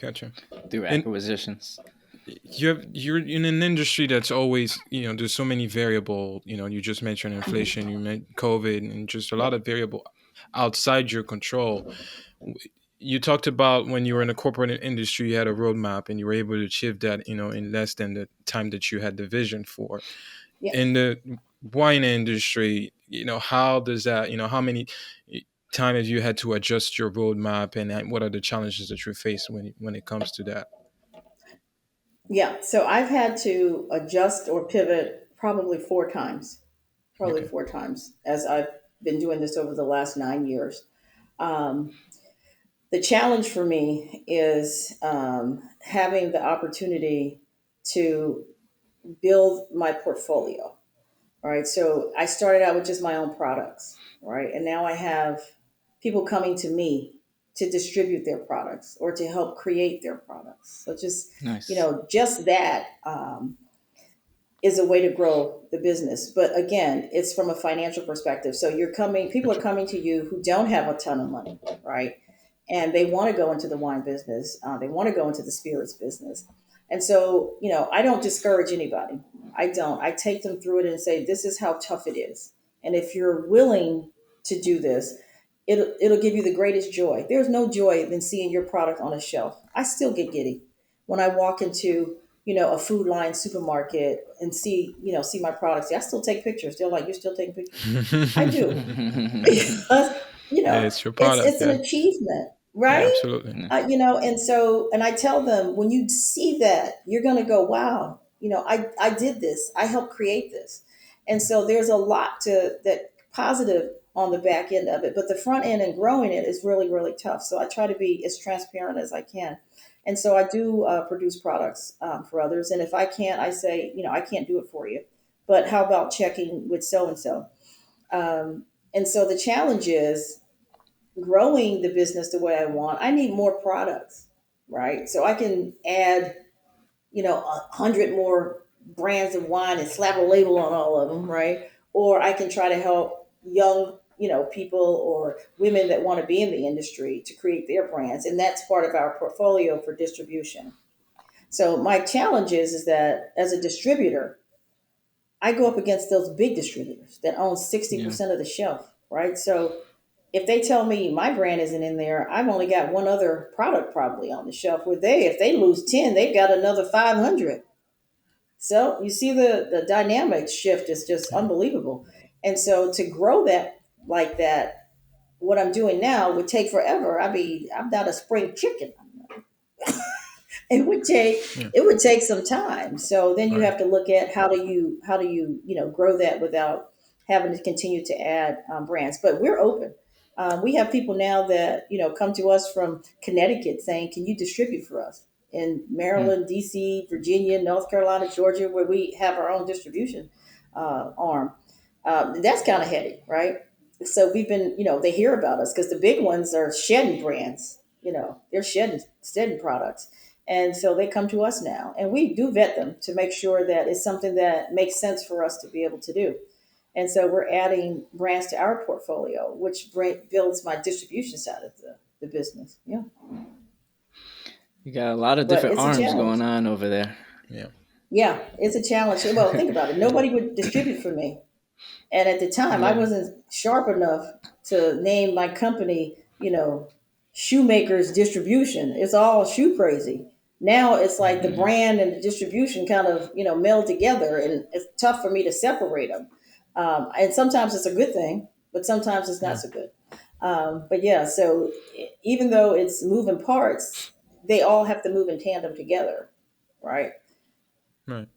Gotcha. Through And acquisitions. you're in an industry that's always, there's so many variable, you just mentioned inflation, you meant COVID, and just a Yeah. lot of variable outside your control. You talked about when you were in the corporate industry, you had a roadmap and you were able to achieve that, in less than the time that you had the vision for. Yeah. In the wine industry, how does that, how many time have you had to adjust your roadmap, and what are the challenges that you face when it comes to that? Yeah, so I've had to adjust or pivot probably four times, Okay. as I've been doing this over the last 9 years. Um, the challenge for me is having the opportunity to build my portfolio. All right, so I started out with just my own products, right, and now I have people coming to me to distribute their products or to help create their products. So just Nice. just that is a way to grow the business. But again, it's from a financial perspective. So people are Gotcha. coming to you who don't have a ton of money, right? And they want to go into the wine business. They want to go into the spirits business. And so, I don't discourage anybody. I don't. I take them through it and say, this is how tough it is. And if you're willing to do this, it'll give you the greatest joy. There's no joy than seeing your product on a shelf. I still get giddy when I walk into a food line supermarket and see my products. I still take pictures. They're like, "You're still taking pictures?" I do. Because, Yeah, it's your it's product. it's an Yeah. achievement, Yeah, right? absolutely. And I tell them, when you see that, you're going to go, wow, I did this. I helped create this. And so there's a lot to that positive on the back end of it, but the front end and growing it is really, really tough. So I try to be as transparent as I can. And so I do produce products for others. And if I can't, I say, I can't do it for you, but how about checking with so and so? And so the challenge is growing the business the way I want. I need more products, right? So I can add, 100 more brands of wine and slap a label on all of them, right? Or I can try to help young, people or women that want to be in the industry to create their brands. And that's part of our portfolio for distribution. So my challenge is that as a distributor, I go up against those big distributors that own Yeah. 60% of the shelf, right? So if they tell me my brand isn't in there, I've only got one other product probably on the shelf. Where if they lose 10, they've got another 500. So you see the dynamic shift is just Yeah. unbelievable. And so to grow that like that, what I'm doing now would take forever. I mean, I'm not a spring chicken. it would take Yeah. it would take some time. So then you Right. have to look at how do you grow that without having to continue to add brands. But we're open. We have people now that come to us from Connecticut saying, "Can you distribute for us?" In Mm. Maryland, D.C., Virginia, North Carolina, Georgia, where we have our own distribution arm. That's kind of heady, right? So we've been, they hear about us because the big ones are shedding brands. They're shedding products, and so they come to us now, and we do vet them to make sure that it's something that makes sense for us to be able to do. And so we're adding brands to our portfolio, which builds my distribution side of the business. Yeah, You got a lot of but different it's a arms challenge. going on over there. Yeah. Yeah, it's a challenge. Well, think about it. Nobody would distribute for me. And at the time, I Yeah. wasn't sharp enough to name my company, Shoemakers Distribution. It's all shoe crazy. Now it's like the Mm. brand and the distribution kind of, meld together, and it's tough for me to separate them. And sometimes it's a good thing, but sometimes it's not Yeah. so good. But yeah, so even though it's moving parts, they all have to move in tandem together, right? Right.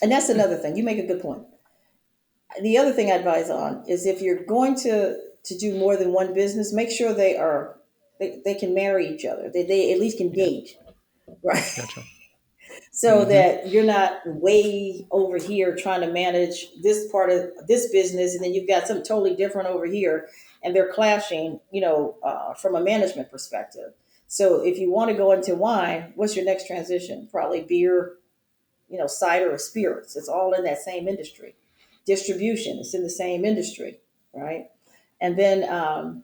And that's another thing. You make a good point. The other thing I advise on is if you're going to do more than one business, make sure they can marry each other. They at least can Yeah. date, right? Gotcha. So Mm-hmm. that you're not way over here trying to manage this part of this business, and then you've got something totally different over here, and they're clashing, from a management perspective. So if you want to go into wine, what's your next transition? Probably beer, cider or spirits. It's all in that same industry. Distribution, it's in the same industry, right? And then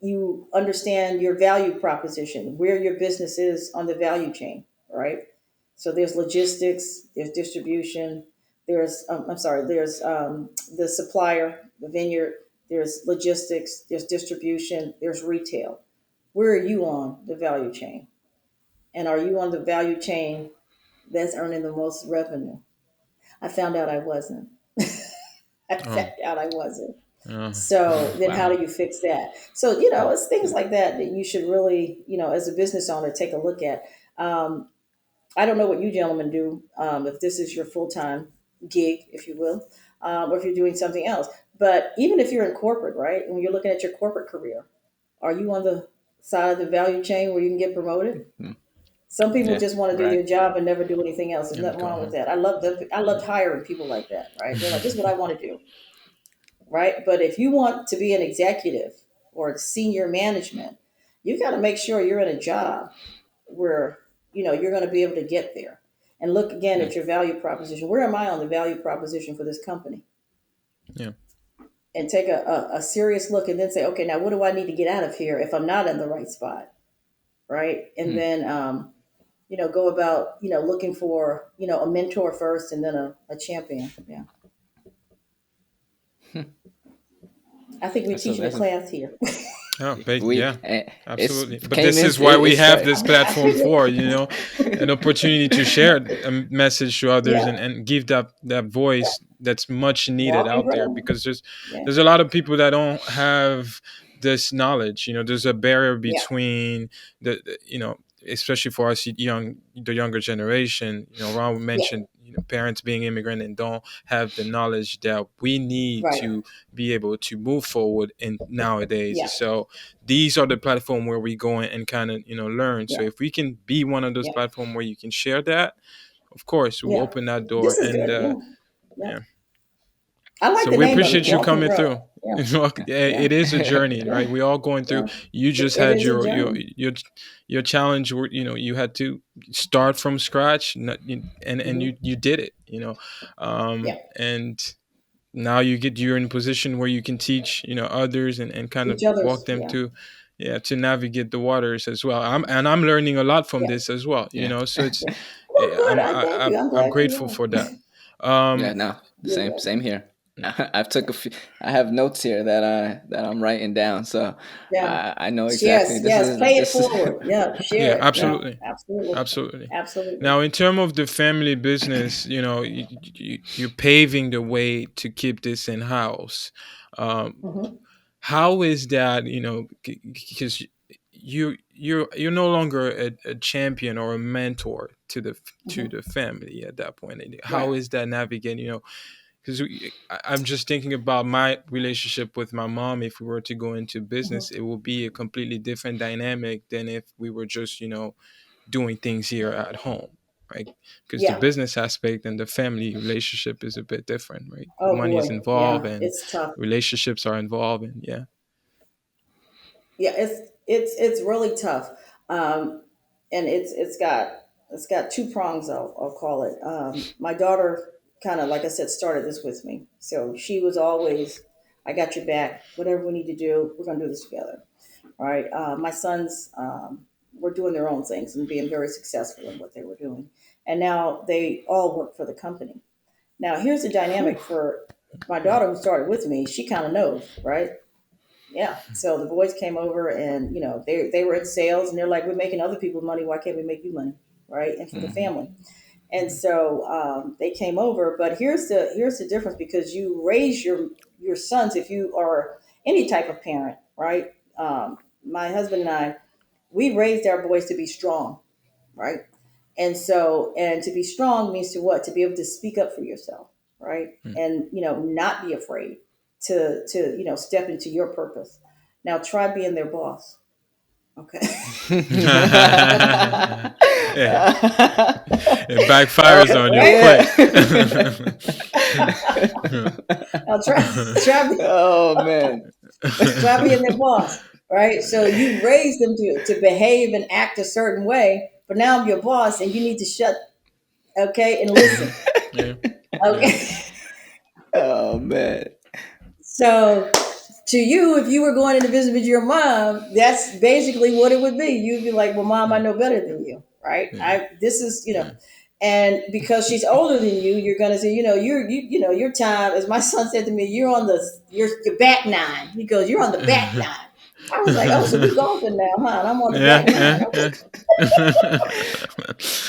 you understand your value proposition, where your business is on the value chain, right? So there's logistics, there's distribution, there's the supplier, the vineyard, there's logistics, there's distribution, there's retail. Where are you on the value chain? And are you on the value chain that's earning the most revenue? I found out I wasn't. I found Oh. out I wasn't. Yeah. So then how Wow. do you fix that? So, it's things like that that you should really, as a business owner, take a look at. Um, I don't know what you gentlemen do, if this is your full time gig, if you will, or if you're doing something else. But even if you're in corporate, right, when you're looking at your corporate career, are you on the side of the value chain where you can get promoted? Mm. Some people Yeah. just want to do Right. their job and never do anything else. There's And nothing go wrong with home. that. I loved hiring people like that, right? They're like, this is what I want to do, right? But if you want to be an executive or senior management, you got to make sure you're in a job where you're going to be able to get there. And look again Mm. at your value proposition. Where am I on the value proposition for this company? Yeah. And take a serious look, and then say, okay, now what do I need to get out of here if I'm not in the right spot, right? And Mm. then go about looking for a mentor first, and then a champion. Yeah, I think we're So teaching a that's class here. Oh, we yeah, it's absolutely. But came this in. is why we It have start. this platform for, an opportunity to share a message to others, Yeah, and give that voice that's much needed walk and out there, grow. because Yeah, there's a lot of people that don't have this knowledge. There's a barrier yeah, between especially for us the younger generation. Ron yeah, mentioned, parents being immigrant and don't have the knowledge that we need right. to be able to move forward in nowadays. Yeah, So these are the platform where we go in and kind of learn. So yeah, if we can be one of those yeah, platform where you can share that, of course we'll yeah. open that door. This is And good. Yeah, yeah. yeah. I like So the we name of it, appreciate you Walk and coming Grow. through. Yeah, Yeah. It is a journey, yeah, right? We all going through. yeah. You just It had is a journey. your challenge where you had to start from scratch, and Hmm. you did it. Yeah, And now you're in a position where you can teach others and kind of each walk other's. them Yeah, to to navigate the waters as well. I'm learning a lot from yeah, this as well. Yeah. So it's yeah. Well, good. I thank you. I'm I'm glad you grateful are. for that. Yeah, Um, no, You're same welcome. here. I've took a few. I have notes here that I'm writing down, so Yeah. I know exactly Yes, yes. Pay it this is. forward. Yeah, yeah, share it. Yeah, absolutely. absolutely. Absolutely. Absolutely. Now, in terms of the family business, you're paving the way to keep this in house. Um, Hmm. how is that? Because you're no longer a champion or a mentor to Hmm. the family at that point. How Right. is that navigating? Because I'm just thinking about my relationship with my mom. If we were to go into business, Hmm. it will be a completely different dynamic than if we were just doing things here at home, right? Because the Yeah. business aspect and the family relationship is a bit different, right? Oh Money is boy. involved Yeah. and It's tough. relationships are involved, and yeah. Yeah. It's really tough. And it's got two prongs. I'll call it. My daughter kind of, like I said, started this with me, so she was always, I got your back. Whatever we need to do, we're gonna do this together. All right. My sons were doing their own things and being very successful in what they were doing. And now they all work for the company. Now, here's the Whew. dynamic for my daughter who started with me. She kind of knows, right? Yeah. So the boys came over and, they were in sales and they're like, we're making other people money. Why can't we make you money? Right. And for the Hmm. family. And so they came over. But here's the difference, because you raise your sons, if you are any type of parent, right? My husband and I, we raised our boys to be strong, right? And so, and to be strong means to what? To be able to speak up for yourself, right? And not be afraid to step into your purpose. Now, try being their boss, okay? Yeah, it Oh backfires on you Right? yeah. quick. Now, try Oh man. try being their boss, right? So you raise them to behave and act a certain way, but now I'm your boss and you need to shut, okay, and listen, Yeah, yeah, okay? Oh man. So to you, if you were going into business with your mom, that's basically what it would be. You'd be like, well, mom, I yeah, know better than you, right? yeah, This is, yeah. and because she's older than you, you're going to say, your time, as my son said to me, you're back nine. He goes, you're on the back nine. I was like, oh, so we golfing now, huh? And I'm on the Yeah, back nine. yeah, Okay. yeah.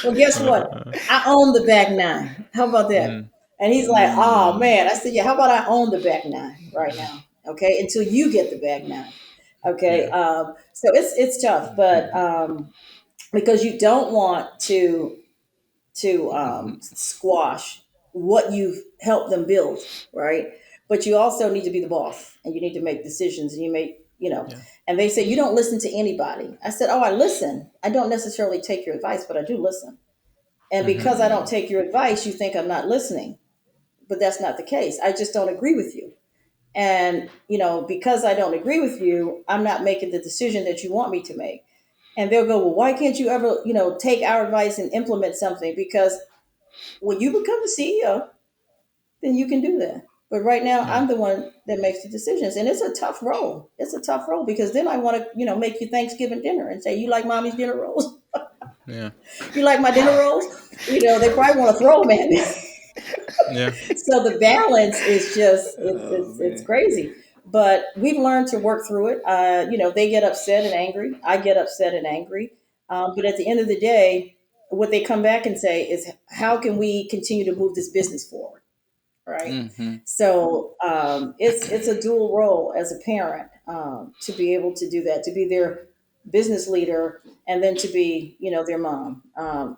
Well, guess what? I own the back nine. How about that? Mm, And he's like, oh Mm, man. I said, yeah, how about I own the back nine right now? Okay, until you get the back nine. Okay. yeah, So it's tough, but because you don't want to squash what you've helped them build, right? But you also need to be the boss, and you need to make decisions, and yeah. and they say you don't listen to anybody. I said, oh, I listen. I don't necessarily take your advice, but I do listen. And Hmm. because I don't mm, take your advice, you think I'm not listening. But that's not the case. I just don't agree with you. And, because I don't agree with you, I'm not making the decision that you want me to make. And they'll go, well, why can't you ever, take our advice and implement something? Because when you become the CEO, then you can do that. But right now, Yeah, I'm the one that makes the decisions. And it's a tough role. It's a tough role because then I want to, make you Thanksgiving dinner and say, you like mommy's dinner rolls? yeah, You like my dinner rolls? They probably want to throw them at me. yeah, So the balance is just oh it's man. crazy. But we've learned to work through it. They get upset and angry. I get upset and angry. But at the end of the day, what they come back and say is, how can we continue to move this business forward? Right. Hmm. So it's a dual role as a parent, to be able to do that, to be their business leader, and then to be, their mom.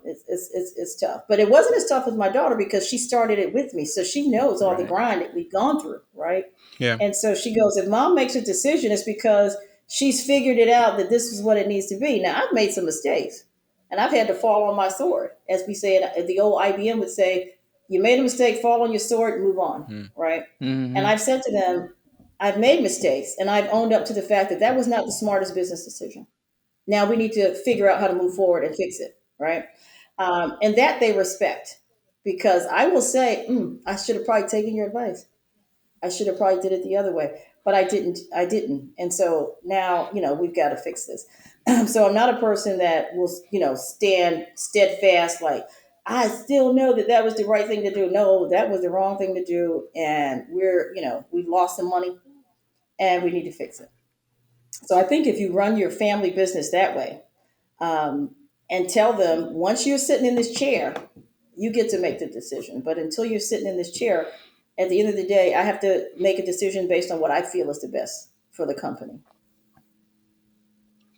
It's tough, but it wasn't as tough with my daughter because she started it with me, so she knows all the Right. grind that we've gone through, right? yeah. And so she goes, if mom makes a decision, it's because she's figured it out that this is what it needs to be. Now I've made some mistakes, and I've had to fall on my sword, as we say, the old IBM would say, You made a mistake, fall on your sword, move on, Mm. right? And Mm-hmm. I've said to them, I've made mistakes and I've owned up to the fact that that was not the smartest business decision. Now we need to figure out how to move forward and fix it, right? And that they respect, because I will say, I should have probably taken your advice. I should have probably did it the other way, but I didn't. I didn't, and so now we've got to fix this. So I'm not a person that will stand steadfast like I still know that that was the right thing to do. No, that was the wrong thing to do, and we've lost some money and we need to fix it. So I think if you run your family business that way, um, and tell them once you're sitting in this chair, you get to make the decision. But until you're sitting in this chair, at the end of the day, I have to make a decision based on what I feel is the best for the company.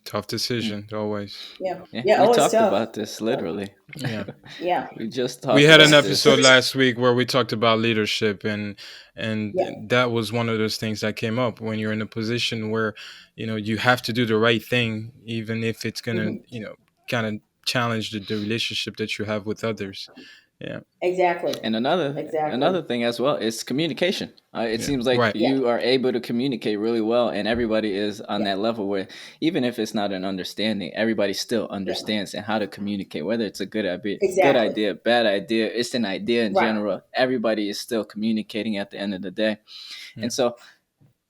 Tough decision always. Yeah. Yeah, Yeah. we Oh, it's talked tough. about this literally. Yeah. Yeah. We just We talked had an about Yeah. this. episode last week where we talked about leadership, and Yeah. that was one of those things that came up when you're in a position where you have to do the right thing, even if it's gonna Hmm. kind of challenge the relationship that you have with others. Yeah. Exactly. And another Exactly. thing as well is communication. It Yeah. seems like Right. Yeah. you are able to communicate really well, and everybody is on Yeah. that level where even if it's not an understanding, everybody still Yeah. understands and how to communicate. Whether it's a good Exactly. idea, bad idea, it's an idea in Right. general. Everybody is still communicating at the end of the day, Yeah. and so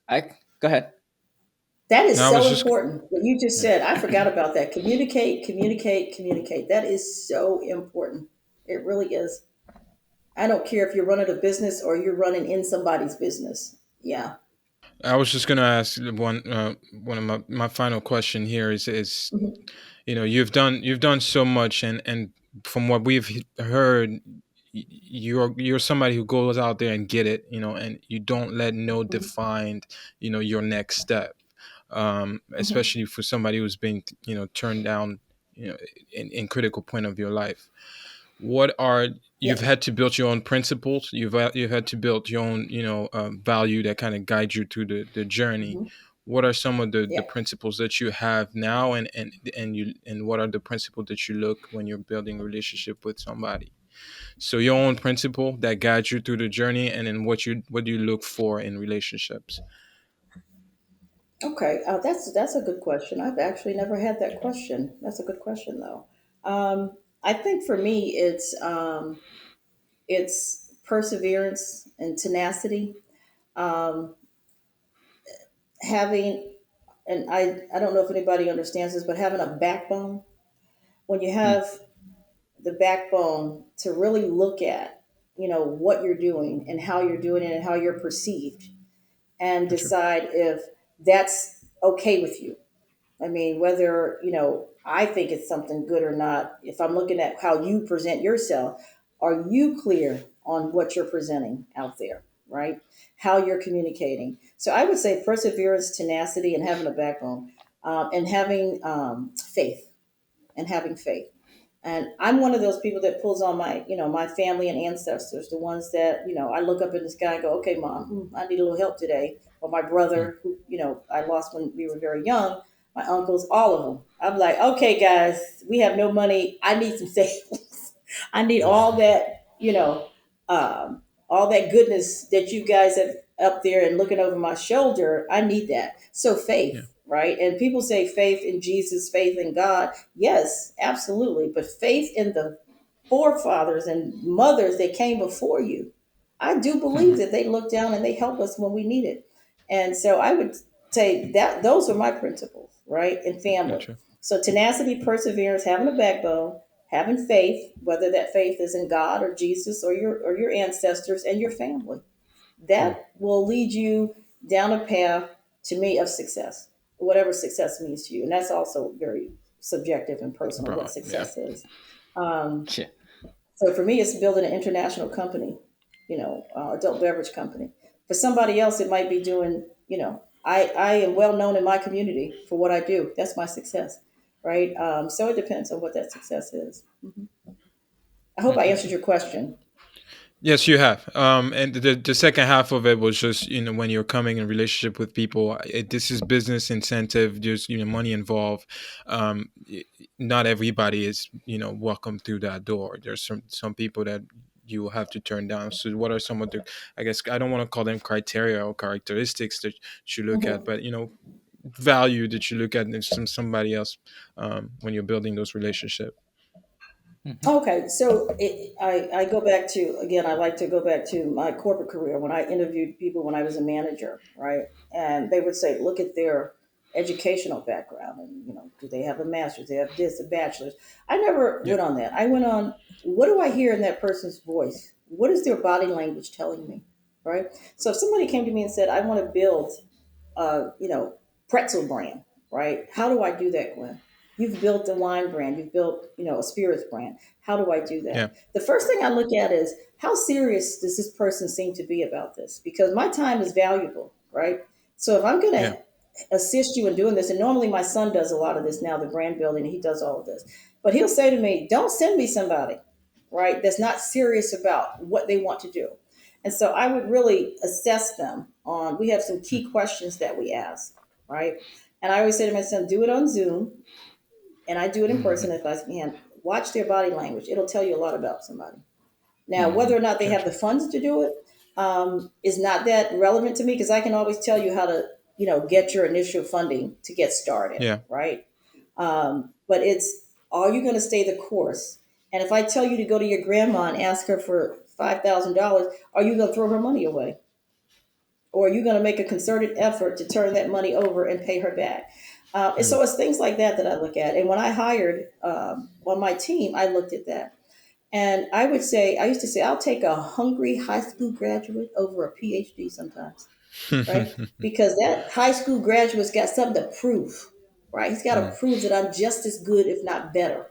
I go ahead. That is No, I so was just. important. What you just Yeah. said, I forgot about that. Communicate, communicate, communicate. That is so important. It really is. I don't care if you're running a business or you're running in somebody's business. Yeah. I was just gonna ask one of my final question here is Mhm. you've done so much, and from what we've heard, you're somebody who goes out there and get it, and you don't let no Mhm. define your next step, Mhm. especially for somebody who's been turned down, in critical point of your life. What are You've Yes. had to build your own principles, you've had to build your own value that kind of guide you through the journey. Hmm. What are some of the Yeah. principles that you have now, and what are the principles that you look when you're building a relationship with somebody? So your own principle that guides you through the journey, and then what do you look for in relationships? Okay. That's a good question. I've actually never had that question. That's a good question, though. I think for me, it's perseverance and tenacity. Um, having and I don't know if anybody understands this, but having a backbone. When you Hmm, have the backbone to really look at, what you're doing and how you're doing it and how you're perceived, and Gotcha. decide if that's okay with you. I mean, whether, I think it's something good or not, if I'm looking at how you present yourself, are you clear on what you're presenting out there, right? How you're communicating. So I would say perseverance, tenacity, and having a backbone, and having faith, and having faith. And I'm one of those people that pulls on my family and ancestors, the ones that, I look up in the sky and go, okay, mom, I need a little help today. Or my Mm. brother, who, I lost when we were very young, my uncles, all of them. I'm like, okay, guys, we have no money. I need some savings. I need all that, all that goodness that you guys have up there and looking over my shoulder. I need that. So Yeah. faith, right? And people say faith in Jesus, faith in God. Yes, absolutely. But faith in the forefathers and mothers that came before you. I do believe that they look down and they help us when we need it. And so I would say that those are my principles, right? In family. Gotcha. So tenacity, perseverance, having a backbone, having faith, whether that faith is in God or Jesus or your ancestors and your family. Mm. That will lead you down a path to me of success, whatever success means to you. And that's also very subjective and personal what Broad. Yeah. success is. Um, yeah. so for me, it's building an international company, adult beverage company. For somebody else, it might be doing, I am well known in my community for what I do. That's my success, right? So it depends on what that success is. Mhm. I hope I Okay. answered your question. Yes, you have. And the second half of it was just when you're coming in relationship with people, this is business incentive. There's money involved. Not everybody is welcome through that door. There's some people that you will have to turn down? So what are some of the, I guess I don't want to call them criteria or characteristics that you look at, Mhm. but value that you look at in somebody else when you're building those relationships? Hmm. Okay, so I go back to, again, I like to go back to my corporate career when I interviewed people when I was a manager, right? And they would say, look at their educational background, and do they have a master's? They have this, a bachelor's. I never Yeah. went on that. I went on, what do I hear in that person's voice? What is their body language telling me, right? So if somebody came to me and said, I want to build pretzel brand, right? How do I do that, Gwen? You've built a wine brand, you've built, a spirits brand. How do I do Yeah. that? The first thing I look at is how serious does this person seem to be about this? Because my time is valuable, right? So if I'm going Yeah. to assist you in doing this, and normally my son does a lot of this now, the brand building, and he does all of this, but he'll say to me, don't send me somebody, right, that's not serious about what they want to do. And so I would really assess them on, we have some key questions that we ask, right? And I always say to my son, do it on Zoom, and I do it in person Hmm. if I can. Watch their body language. It'll tell you a lot about somebody. Now, Hmm. whether or not they have Gotcha. the funds to do it is not that relevant to me because I can always tell you how to, get your initial funding to get started, Yeah. right? But it's, are you going to stay the course? And if I tell you to go to your grandma and ask her for $5,000, are you going to throw her money away? Or are you going to make a concerted effort to turn that money over and pay her back? And Mm. so it's things like that that I look at. And when I hired on my team, I looked at that. And I used to say, I'll take a hungry high school graduate over a PhD sometimes, right? Because that high school graduate's got something to prove, right? He's got to Mm. prove that I'm just as good, if not better.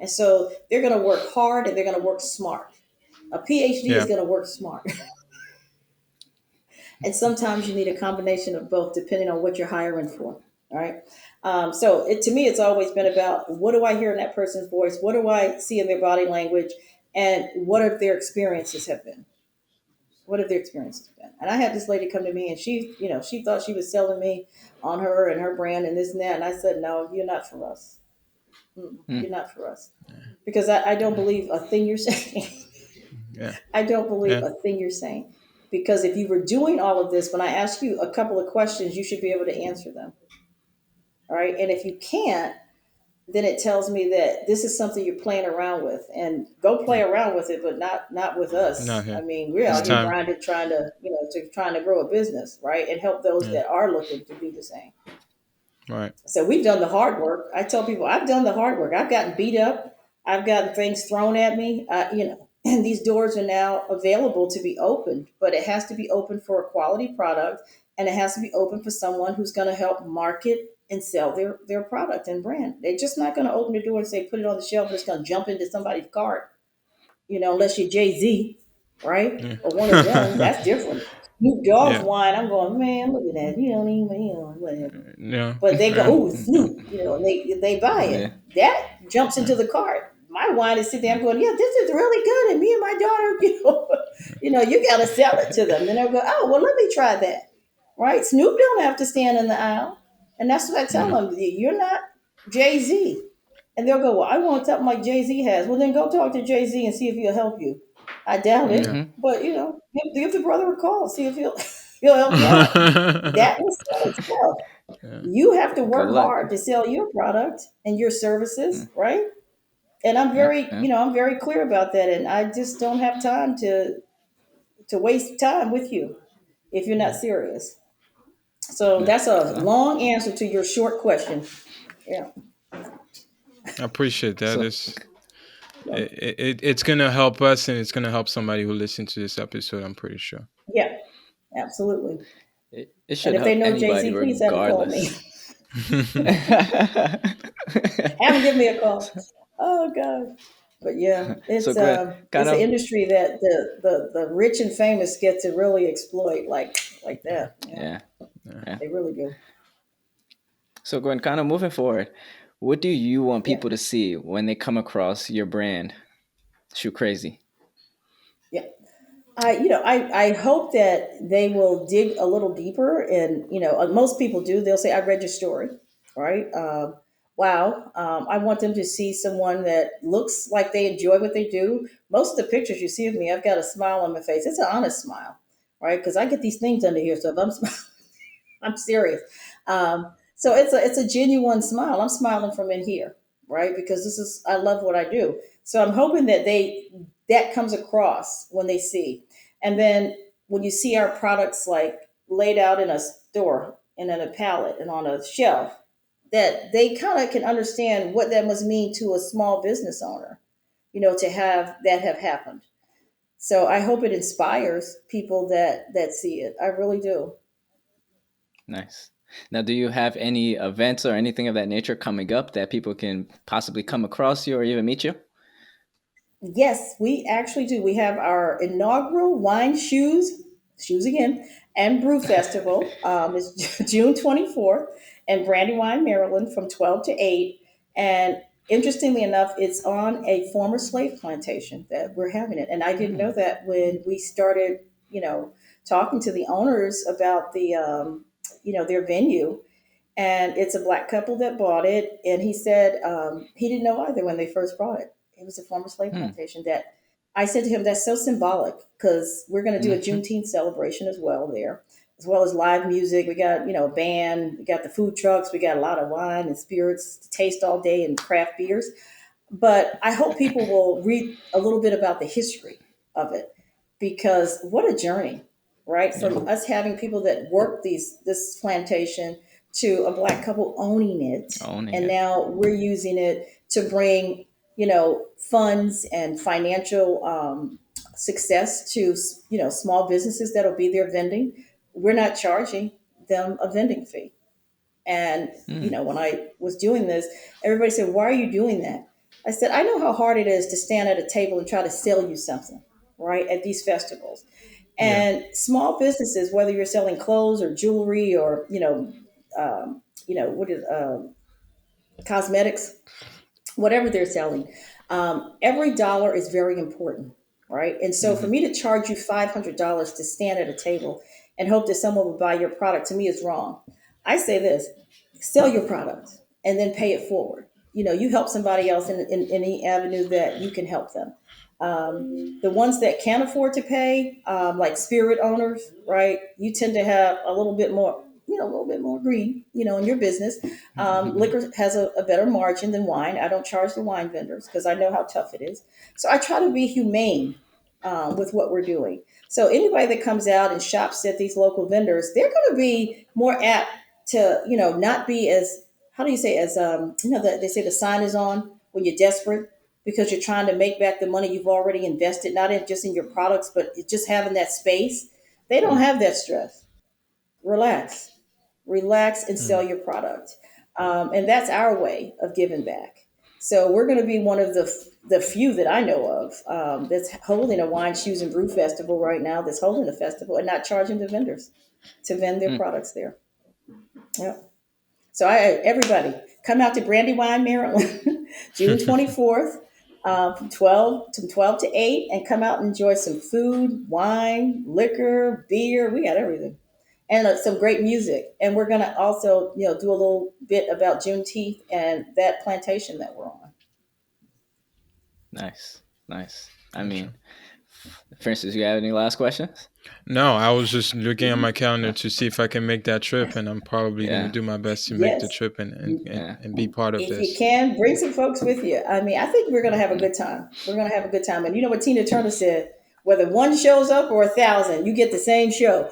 And so they're going to work hard and they're going to work smart. A PhD is Yeah. going to work smart. And sometimes you need a combination of both, depending on what you're hiring for. All right. So to me, it's always been about what do I hear in that person's voice? What do I see in their body language? And what have their experiences have been? What have their experiences been? And I had this lady come to me and she thought she was selling me on her and her brand and this and that. And I said, no, you're not for us. Mm. You're not for us. Because I don't believe a thing you're saying. Yeah. I don't believe Yeah. a thing you're saying. Because if you were doing all of this, when I ask you a couple of questions, you should be able to answer them. All right. And if you can't, then it tells me that this is something you're playing around with. And go play Yeah. around with it, but not with Not us. I here. mean, we're It's out here time. grinding, trying to grow a business, right? And help those Yeah. that are looking to do the same. Right. So we've done the hard work. I tell people I've done the hard work. I've gotten beat up. I've gotten things thrown at me. And these doors are now available to be opened, but it has to be open for a quality product, and it has to be open for someone who's going to help market and sell their product and brand. They're just not going to open the door and say put it on the shelf and it's going to jump into somebody's cart, unless you're Jay Z, right? Or one of them. Yeah. That's different. Snoop Dogg's Yeah. wine. I'm going, man, look at that. You don't even, whatever. Yeah. But they go, Yeah. oh, Snoop, and they buy Yeah. it. That jumps into Yeah. the cart. My wine is sitting there going, yeah, this is really good. And me and my daughter, you got to sell it to them. Then they'll go, oh, well, let me try that. Right? Snoop don't have to stand in the aisle. And that's what I tell Yeah. them. You're not Jay Z. And they'll go, well, I want something like Jay Z has. Well, then go talk to Jay Z and see if he'll help you. I doubt Yeah. it. Hmm. But, give the brother a call, see if he'll help you out. That will sell itself. Yeah. You have to Good work luck. hard to sell your product and your services, Mm. right? And I'm Yeah. very, Yeah. I'm very clear about that. And I just don't have time to waste time with you if you're not serious. So Yeah. that's a Well, long answer to your short question. Yeah. I appreciate that. so It's gonna help us, and it's gonna help somebody who listens to this episode. I'm pretty sure. Yeah, absolutely. it And should if they help know Jay anybody Z, please have them call me. regardless. Have them give me a call. Oh God. But yeah, So Gwen, kind it's an of, industry that the rich and famous get to really exploit like that. Yeah, yeah, Yeah. yeah. they really do. So Gwen, kind of moving forward, what do you want Yeah, people to see when they come across your brand? Shoot crazy. yeah. I hope that they will dig a little deeper, and most people do. They'll say, "I read your story," right? wow. I want them to see someone that looks like they enjoy what they do. Most of the pictures you see of me, I've got a smile on my face. It's an honest smile, right? Because I get these things under here. So if I'm I'm serious. So it's a genuine smile. I'm smiling from in here, right? Because this is I love what I do. So I'm hoping that that comes across when they see, and then when you see our products like laid out in a store and in a pallet and on a shelf, that they kind of can understand what that must mean to a small business owner, to have that have happened. So I hope it inspires people that see it. I really do. Nice. Now, do you have any events or anything of that nature coming up that people can possibly come across you or even meet you? Yes, we actually do. We have our inaugural wine shoes again, and brew festival. It's June 24th in Brandywine, Maryland, from 12 to 8. And interestingly enough, it's on a former slave plantation that we're having it. And I didn't know Hmm. that when we started, talking to the owners about their venue, and it's a black couple that bought it. And he said he didn't know either when they first bought it. It was a former slave Hmm. plantation. That I said to him, that's so symbolic because we're going to do a Hmm. Juneteenth celebration as well there, as well as live music. We got a band, we got the food trucks, we got a lot of wine and spirits to taste all day and craft beers. But I hope people will read a little bit about the history of it, because what a journey, right? Yeah. From us having people that work this plantation to a black couple owning it, Owning and it. now we're using it to bring funds and financial success to small businesses that'll be there vending. We're not charging them a vending fee. And, Hmm. when I was doing this, everybody said, why are you doing that? I said, I know how hard it is to stand at a table and try to sell you something, right, at these festivals. Yeah. And small businesses, whether you're selling clothes or jewelry or, what is cosmetics, whatever they're selling, every dollar is very important, right? And so for Hmm. me to charge you $500 to stand at a table and hope that someone will buy your product, to me is wrong. I say this: sell your product and then pay it forward. You help somebody else in any avenue that you can help them. The ones that can't afford to pay, like spirit owners, right? You tend to have a little bit more, a little bit more green, in your business. Liquor has a better margin than wine. I don't charge the wine vendors because I know how tough it is. So I try to be humane with what we're doing. So anybody that comes out and shops at these local vendors, they're going to be more apt to, not be as, how do you say, as they say the sign is on when you're desperate because you're trying to make back the money you've already invested, not in just in your products, but just having that space. They don't have that stress. Relax, relax, and Mm. sell your product. And that's our way of giving back. So we're going to be one of the few that I know of that's holding a wine, shoes, and brew festival right now. That's holding a festival and not charging the vendors to vend their Hmm. products there. Yep. So everybody come out to Brandywine, Maryland, June 24th, from 12 to 8, and come out and enjoy some food, wine, liquor, beer. We got everything, and some great music. And we're gonna also, do a little bit about Juneteenth and that plantation that we're on. Nice. Nice. I Gotcha. mean, for instance, you have any last questions? No, I was just looking at my calendar Uh, to see if I can make that trip, and I'm probably gonna yeah. do my best to make the Yes, trip Yeah. and be part of if you this. can, bring some folks with you. I mean, I think we're gonna have a Hmm. good time. We're gonna have a good time. And you know what Tina Turner said? Whether one shows up or 1,000, you get the same show.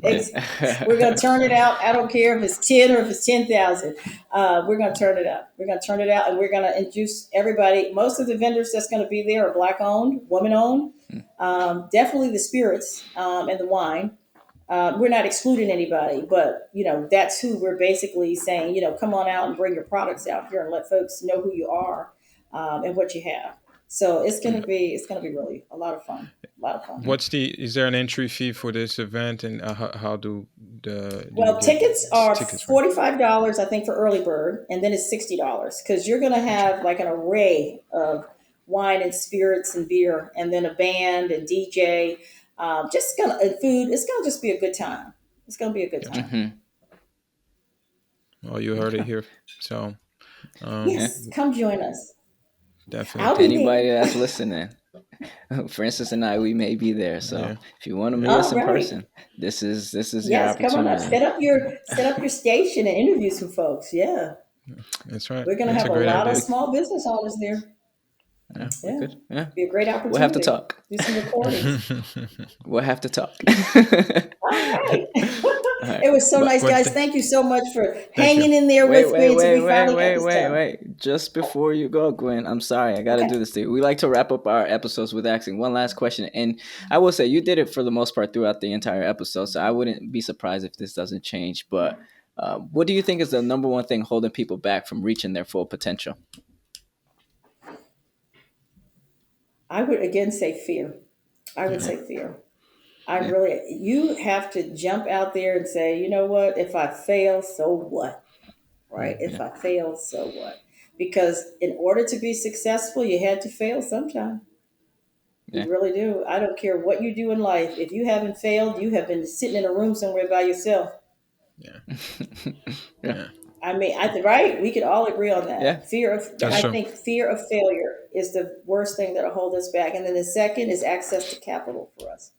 Right. We're going to turn it out. I don't care if it's 10 or if it's 10,000. We're going to turn it out. We're going to turn it out, and we're going to induce everybody. Most of the vendors that's going to be there are black owned, woman owned. Definitely the spirits and the wine. We're not excluding anybody, but that's who we're basically saying. Come on out and bring your products out here and let folks know who you are and what you have. So it's gonna be really a lot of fun. A lot of fun. Is there an entry fee for this event, and how do you Well, get tickets are tickets? Right. $45, I think, for early bird, and then it's $60 because you're going to Gotcha. have like an array of wine and spirits and beer, and then a band and DJ. Just gonna and food. It's gonna just be a good time. It's gonna be a good Gotcha. time. Hmm. Well, you heard it Okay. here. So Um, Yeah. Yes, come join us. I'll definitely. be there. Anybody that's listening, Francis and I, we may be there. So Yeah. if you want to meet Yeah. us All in right. person, this is your Yes, come on up. opportunity. Set up your station and interview some folks. Yeah. That's right. We're gonna That's have a a great lot of idea. We small business owners there. yeah, we Yeah. could. Yeah, Be a great we'll have to opportunity. talk. Do some recordings. We'll have to talk. All right. All right. It was so But nice, Gwen, guys. Thank you so much for thank you. hanging in there Wait, with wait, me until wait, we wait, finally got wait, this wait, done. wait. Just before you go, Gwen, I'm sorry. I got to Okay. do this thing. We like to wrap up our episodes with asking one last question. And I will say you did it for the most part throughout the entire episode. So I wouldn't be surprised if this doesn't change. But what do you think is the number one thing holding people back from reaching their full potential? I would again say fear. I would Yeah. say fear. I Yeah. really, you have to jump out there and say, you know what? If I fail, so what? Right? If Yeah. I fail, so what? Because in order to be successful, you had to fail sometime. Yeah. You really do. I don't care what you do in life. If you haven't failed, you have been sitting in a room somewhere by yourself. Yeah. Yeah. Yeah. I mean, right? We could all agree on Yeah. that. Fear of, That's I true. think fear of failure is the worst thing that'll hold us back. And then the second is access to capital for us.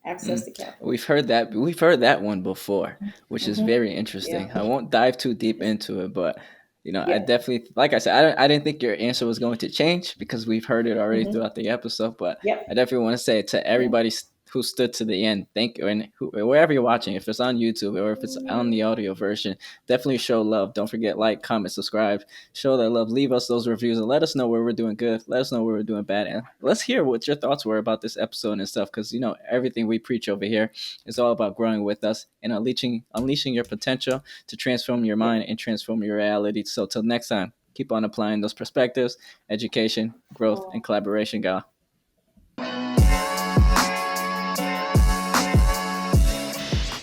Access Mm. to capital. We've heard that one before, which is Hmm. very Yeah. interesting. I won't dive too deep into it, but I Yeah. definitely, like I said, I didn't think your answer was going to change because we've heard it already Hmm. throughout the episode. But I Yep. definitely want to say to Yeah. everybody who stood to the end, thank you, and wherever you're watching, if it's on YouTube or if it's on the audio version, definitely show love. Don't forget like, comment, subscribe, show that love. Leave us those reviews and let us know where we're doing good. Let us know where we're doing bad, and let's hear what your thoughts were about this episode and stuff. Because everything we preach over here is all about growing with us and unleashing your potential to transform your Yeah. mind and transform your reality. So till next time, keep on applying those perspectives, education, growth, and Oh. collaboration, gal.